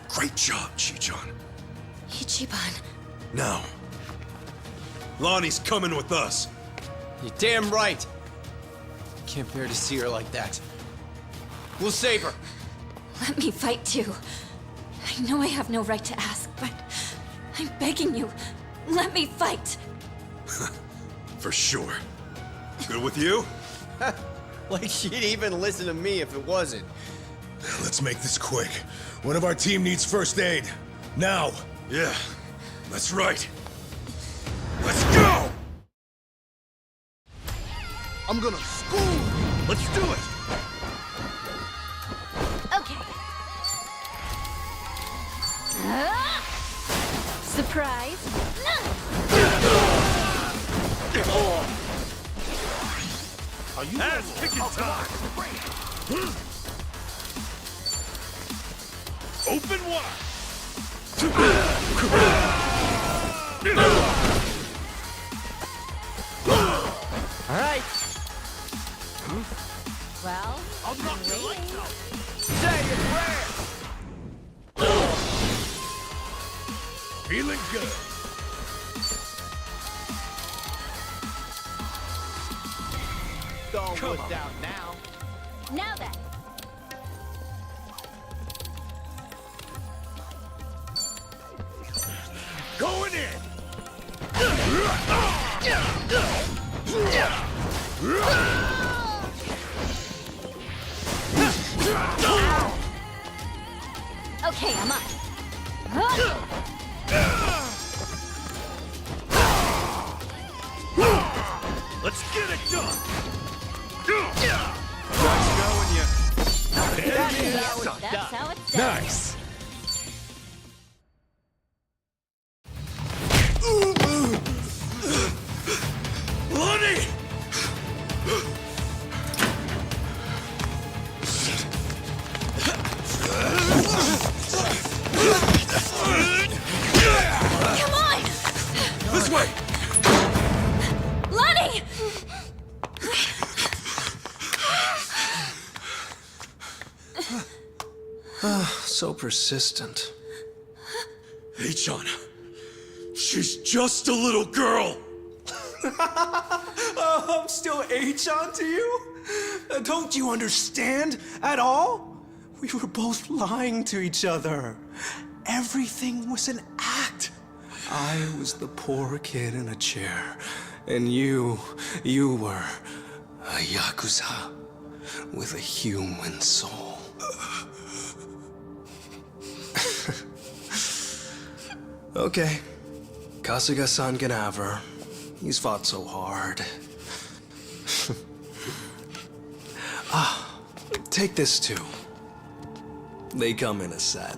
Great job, Shi-chan. Ichiban. Now, Lonnie's coming with us. You're damn right. Can't bear to see her like that. We'll save her. Let me fight too. I know I have no right to ask, but I'm begging you. Let me fight. For sure. Good with you? Like she'd even listen to me if it wasn't. Let's make this quick. One of our team needs first aid. Now! Yeah, that's right. Let's go! I'm gonna school! Let's do it! Okay. Surprise. Are you Ass kicking time! Open wide! All right. Well, I'll knock your lights out. Say your prayer. Feeling good. Don't put down now. now then. Going in. Okay, I'm up. Let's get it done! Nice going, you. Nice! Lonnie! Come on! This way! Lonnie! So persistent. Achan, she's just a little girl! I'm still Achan to you? Don't you understand at all? We were both lying to each other. Everything was an act. I was the poor kid in a chair, and you were a Yakuza with a human soul. Okay, Kasuga-san can have her. He's fought so hard. Take this too. They come in a set.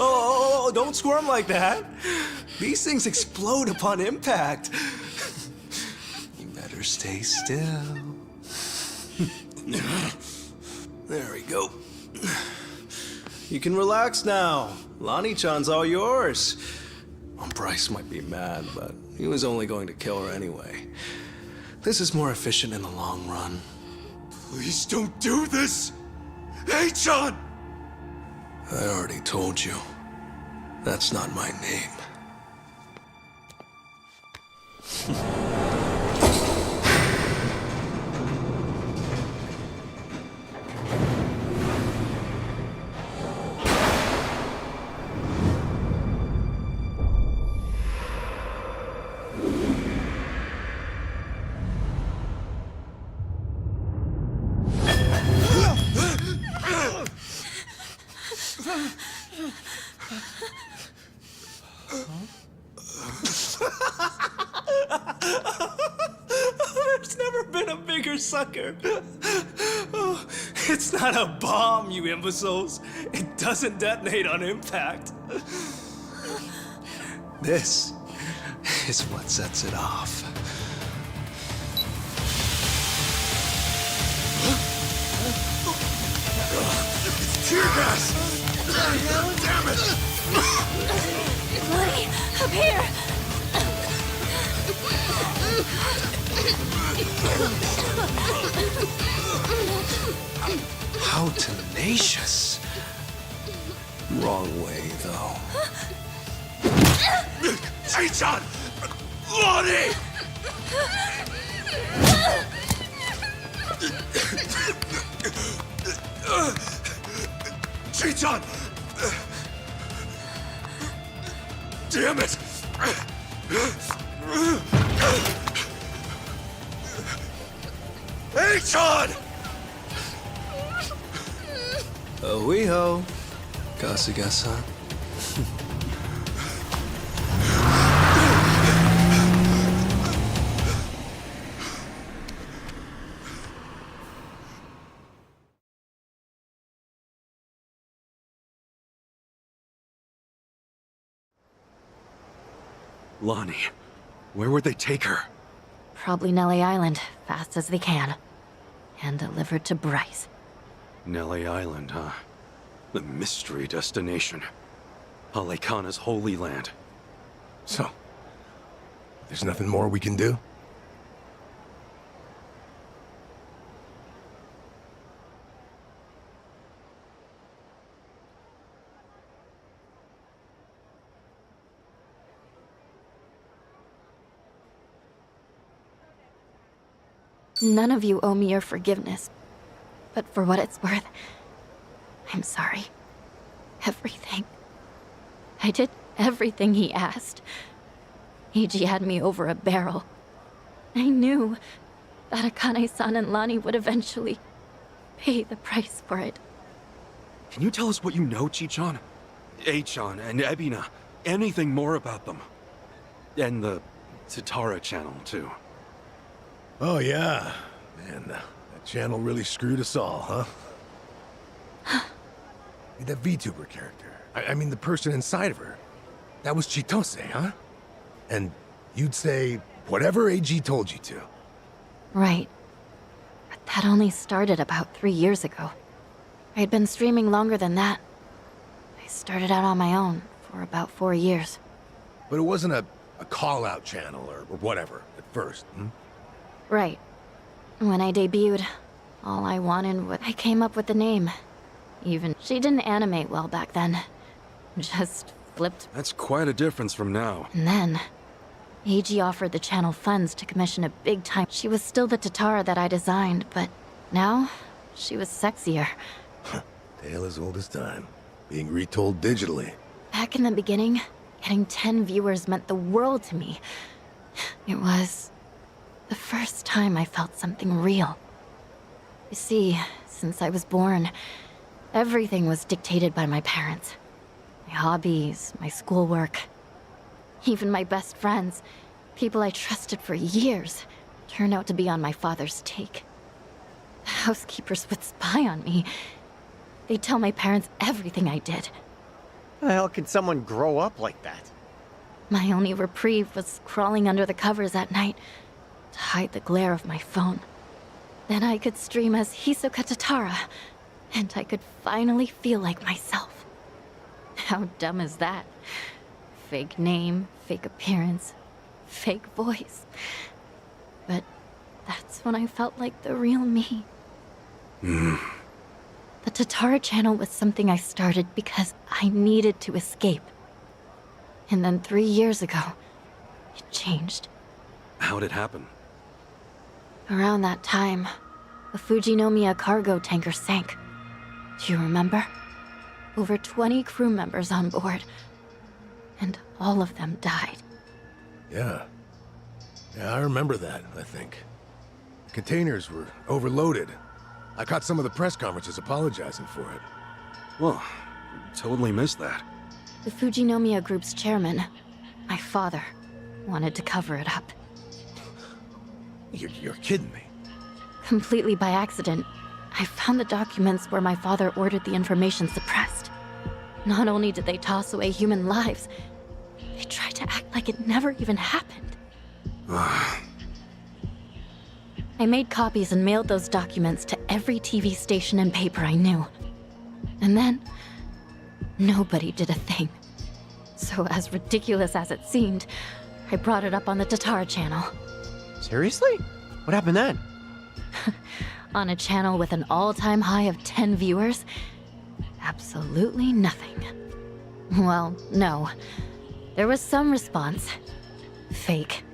Oh, don't squirm like that. These things explode upon impact. You better stay still. There we go. You can relax now. Lonnie-chan's all yours. Well, Bryce might be mad, but he was only going to kill her anyway. This is more efficient in the long run. Please don't do this! Achan! I already told you. That's not my name. There's never been a bigger sucker. Oh, it's not a bomb, you imbeciles. It doesn't detonate on impact. This is what sets it off. Tear gas! Damn it! Lonnie, up here! How tenacious. Wrong way, though. Achan! Lonnie! Achan! Damn it! Achan! Oiho, Kasuga-san. Lonnie, where would they take her? Probably Nelly Island, fast as they can. And delivered to Bryce. Nelly Island, huh? The mystery destination. Alekana's holy land. So, there's nothing more we can do? None of you owe me your forgiveness. But for what it's worth, I'm sorry. Everything. I did everything he asked. Eiji had me over a barrel. I knew that Akane-san and Lani would eventually pay the price for it. Can you tell us what you know, Chichan? Achan and Ebina. Anything more about them? And the Tatara channel, too. Oh, yeah. Man, that channel really screwed us all, huh? Hey, that VTuber character. I mean, the person inside of her. That was Chitose, huh? And you'd say whatever AG told you to. Right. But that only started about 3 years ago. I had been streaming longer than that. I started out on my own for about 4 years. But it wasn't a call-out channel or whatever at first, Right. When I debuted, all I wanted was... I came up with the name. Even she didn't animate well back then. Just flipped. That's quite a difference from now. And then, AG offered the channel funds to commission a big-time... She was still the Tatara that I designed, but now, she was sexier. Tale as old as time. Being retold digitally. Back in the beginning, getting 10 viewers meant the world to me. It was the first time I felt something real. You see, since I was born, everything was dictated by my parents. My hobbies, my schoolwork, even my best friends, people I trusted for years, turned out to be on my father's take. The housekeepers would spy on me. They'd tell my parents everything I did. How the hell can someone grow up like that? My only reprieve was crawling under the covers at night to hide the glare of my phone. Then I could stream as Hisoka Tatara, and I could finally feel like myself. How dumb is that? Fake name, fake appearance, fake voice. But that's when I felt like the real me. The Tatara channel was something I started because I needed to escape. And then 3 years ago, it changed. How'd it happen? Around that time, the Fujinomiya cargo tanker sank. Do you remember? Over 20 crew members on board. And all of them died. Yeah. Yeah, I remember that, I think. The containers were overloaded. I caught some of the press conferences apologizing for it. Well, totally missed that. The Fujinomiya Group's chairman, my father, wanted to cover it up. You're kidding me. Completely by accident, I found the documents where my father ordered the information suppressed. Not only did they toss away human lives, they tried to act like it never even happened. I made copies and mailed those documents to every TV station and paper I knew. And then, nobody did a thing. So as ridiculous as it seemed, I brought it up on the Tatara channel. Seriously? What happened then? On a channel with an all-time high of 10 viewers? Absolutely nothing. Well, no. There was some response. Fake.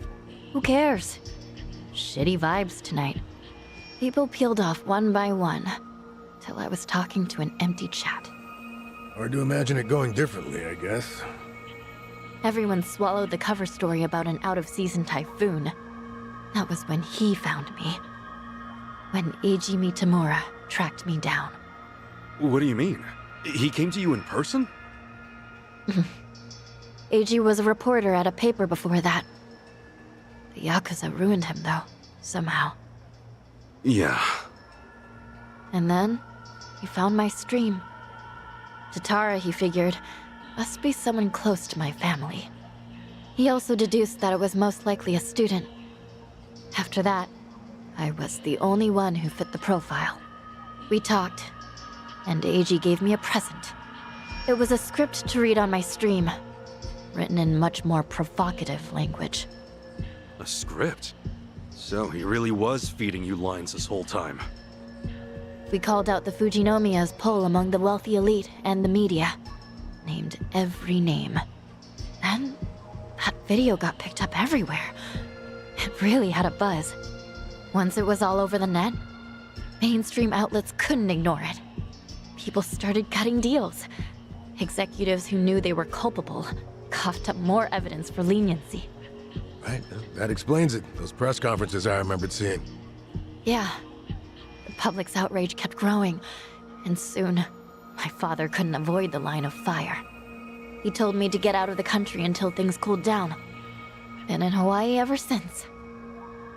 Who cares? Shitty vibes tonight. People peeled off one by one, till I was talking to an empty chat. Hard to imagine it going differently, I guess. Everyone swallowed the cover story about an out-of-season typhoon. That was when he found me. When Eiji Mitamura tracked me down. What do you mean? He came to you in person? Eiji was a reporter at a paper before that. The Yakuza ruined him, though, somehow. Yeah. And then, he found my stream. Tatara, he figured, must be someone close to my family. He also deduced that it was most likely a student. After that, I was the only one who fit the profile. We talked, and Eiji gave me a present. It was a script to read on my stream, written in much more provocative language. A script? So he really was feeding you lines this whole time. We called out the Fujinomiya's pull among the wealthy elite and the media. Named every name. Then, that video got picked up everywhere. It really had a buzz. Once it was all over the net, mainstream outlets couldn't ignore it. People started cutting deals. Executives who knew they were culpable coughed up more evidence for leniency. Right, that explains it. Those press conferences I remembered seeing. Yeah. The public's outrage kept growing, and soon, my father couldn't avoid the line of fire. He told me to get out of the country until things cooled down. Been in Hawaii ever since.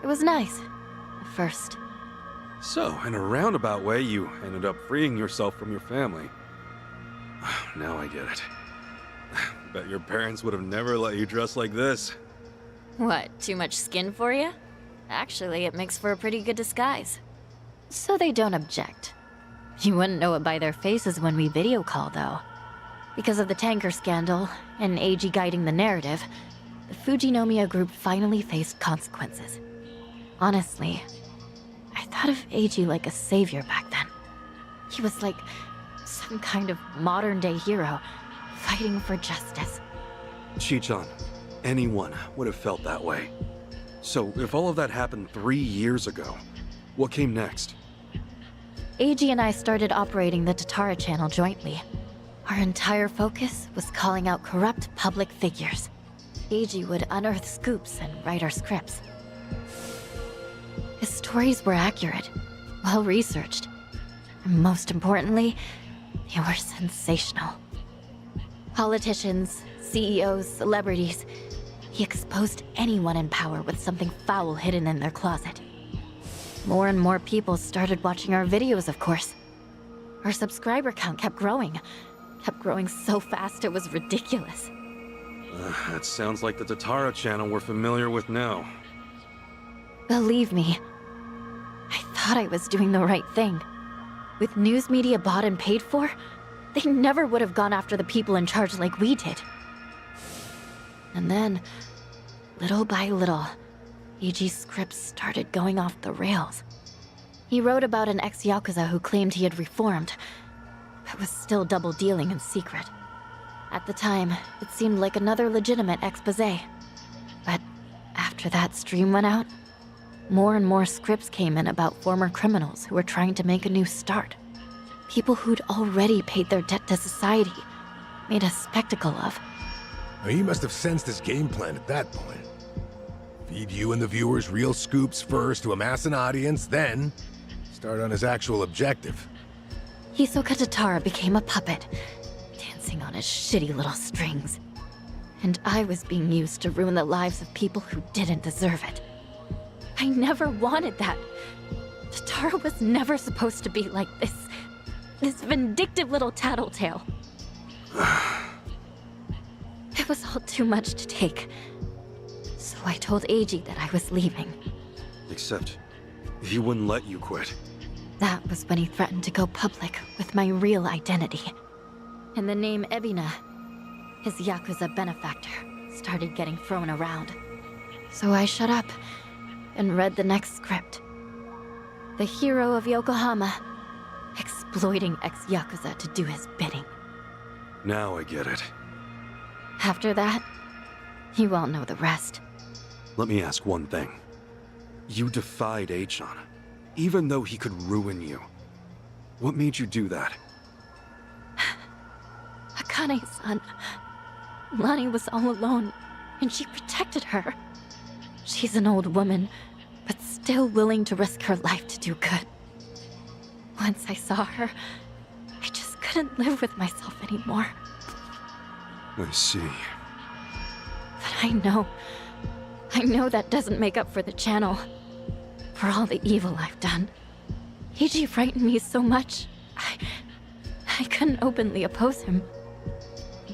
It was nice. first. So, in a roundabout way, you ended up freeing yourself from your family. Now I get it. Bet your parents would have never let you dress like this. What, too much skin for you? Actually, it makes for a pretty good disguise. So they don't object. You wouldn't know it by their faces when we video call, though. Because of the tanker scandal, and Eiji guiding the narrative, the Fujinomiya group finally faced consequences. Honestly, I thought of Eiji like a savior back then. He was like some kind of modern-day hero, fighting for justice. Chichan, anyone would have felt that way. So, if all of that happened 3 years ago, what came next? Eiji and I started operating the Tatara channel jointly. Our entire focus was calling out corrupt public figures. Eiji would unearth scoops and write our scripts. His stories were accurate, well-researched, and most importantly, they were sensational. Politicians, CEOs, celebrities, he exposed anyone in power with something foul hidden in their closet. More and more people started watching our videos, of course. Our subscriber count kept growing so fast it was ridiculous. That sounds like the Tatara channel we're familiar with now. Believe me, I thought I was doing the right thing. With news media bought and paid for, they never would have gone after the people in charge like we did. And then, little by little, Eiji's scripts started going off the rails. He wrote about an ex-Yakuza who claimed he had reformed, but was still double-dealing in secret. At the time, it seemed like another legitimate exposé. But after that stream went out, more and more scripts came in about former criminals who were trying to make a new start. People who'd already paid their debt to society, made a spectacle of. Now, he must have sensed his game plan at that point. Feed you and the viewers real scoops first to amass an audience, then start on his actual objective. Hisoka Tatara became a puppet, dancing on his shitty little strings. And I was being used to ruin the lives of people who didn't deserve it. I never wanted that. Tatara was never supposed to be like this vindictive little tattletale. It was all too much to take. So I told Eiji that I was leaving. Except, he wouldn't let you quit. That was when he threatened to go public with my real identity. And the name Ebina, his Yakuza benefactor, started getting thrown around. So I shut up and read the next script. The hero of Yokohama, exploiting ex-Yakuza to do his bidding. Now I get it. After that, you all know the rest. Let me ask one thing. You defied Achan, even though he could ruin you. What made you do that? Akane-san, Lani was all alone, and she protected her. She's an old woman, but still willing to risk her life to do good. Once I saw her, I just couldn't live with myself anymore. I see. But I know that doesn't make up for the channel. For all the evil I've done. Eiji frightened me so much, I couldn't openly oppose him.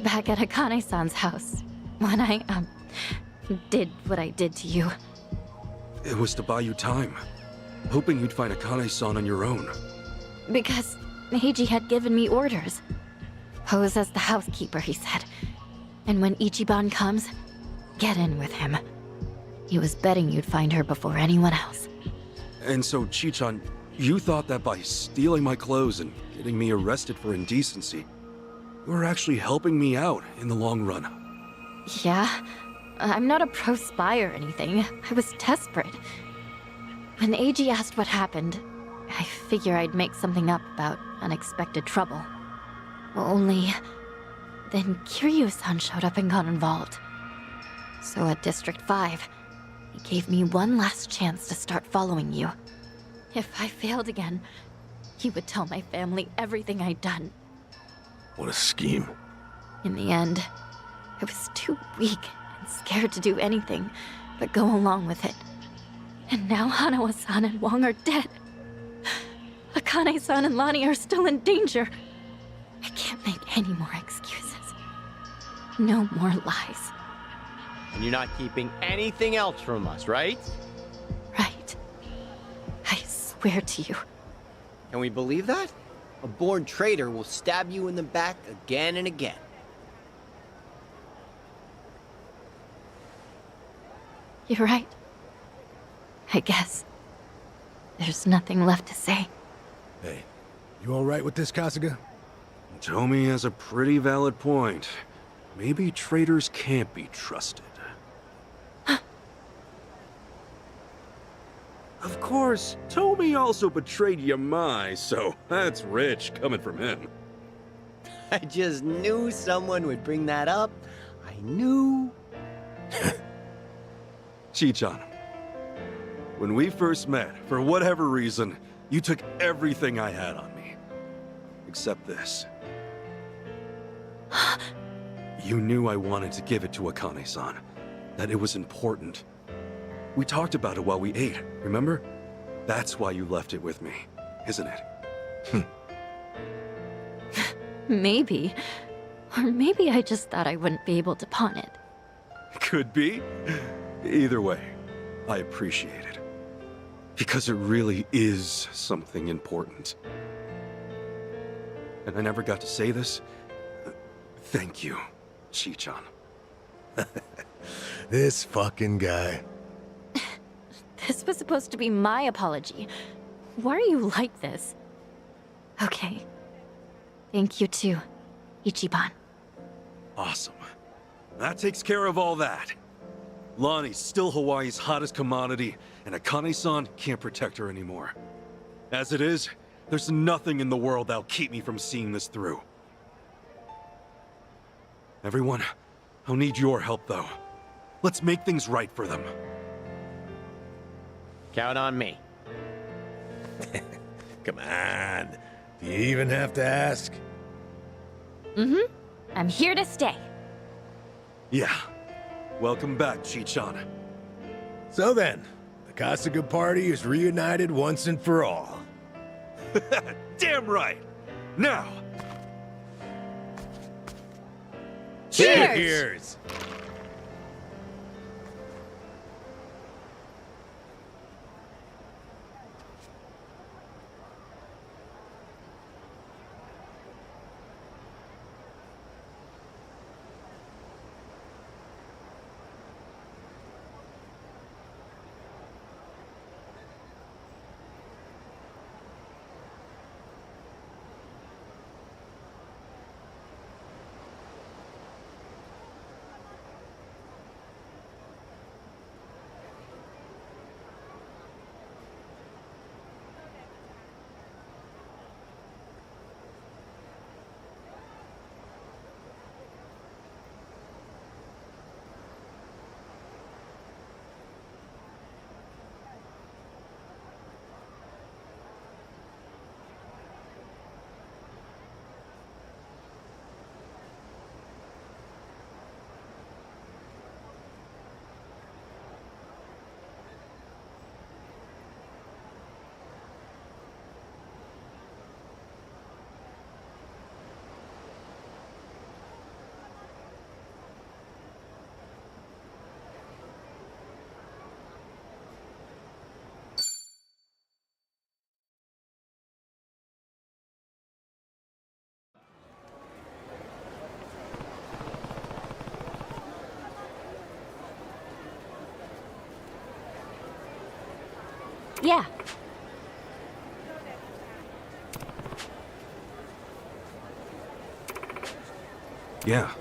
Back at Akane-san's house, when I, did what I did to you. It was to buy you time, hoping you'd find Akane-san on your own. Because Eiji had given me orders. Pose as the housekeeper, he said. And when Ichiban comes, get in with him. He was betting you'd find her before anyone else. And so, Chichan, you thought that by stealing my clothes and getting me arrested for indecency, you were actually helping me out in the long run. Yeah, I'm not a pro-spy or anything. I was desperate. When Eiji asked what happened, I figure I'd make something up about unexpected trouble. Only, then Kiryu-san showed up and got involved. So at District 5, he gave me one last chance to start following you. If I failed again, he would tell my family everything I'd done. What a scheme. In the end, I was too weak and scared to do anything but go along with it. And now Hanawa-san and Wong are dead. Akane-san and Lonnie are still in danger. I can't make any more excuses. No more lies. And you're not keeping anything else from us, right? Right. I swear to you. Can we believe that? A born traitor will stab you in the back again and again. You're right. I guess. There's nothing left to say. Hey, you all right with this, Kasuga? Tomi has a pretty valid point. Maybe traitors can't be trusted. Of course, Tomi also betrayed Yamai, so that's rich coming from him. I just knew someone would bring that up. I knew. Chichan, when we first met, for whatever reason, you took everything I had on me. Except this. You knew I wanted to give it to Akane-san. That it was important. We talked about it while we ate, remember? That's why you left it with me, isn't it? Maybe. Or maybe I just thought I wouldn't be able to pawn it. Could be. Either way, I appreciate it. Because it really is something important. And I never got to say this. Thank you, Chichan. This fucking guy. This was supposed to be my apology. Why are you like this? Okay. Thank you too, Ichiban. Awesome. That takes care of all that. Lonnie's still Hawaii's hottest commodity, and Akane-san can't protect her anymore. As it is, there's nothing in the world that'll keep me from seeing this through. Everyone, I'll need your help though. Let's make things right for them. Count on me. Come on. Do you even have to ask? Mm-hmm. I'm here to stay. Yeah. Welcome back, Chichan. So then, the Kasuga party is reunited once and for all. Damn right! Now! Cheers! Cheers! Yeah. Yeah.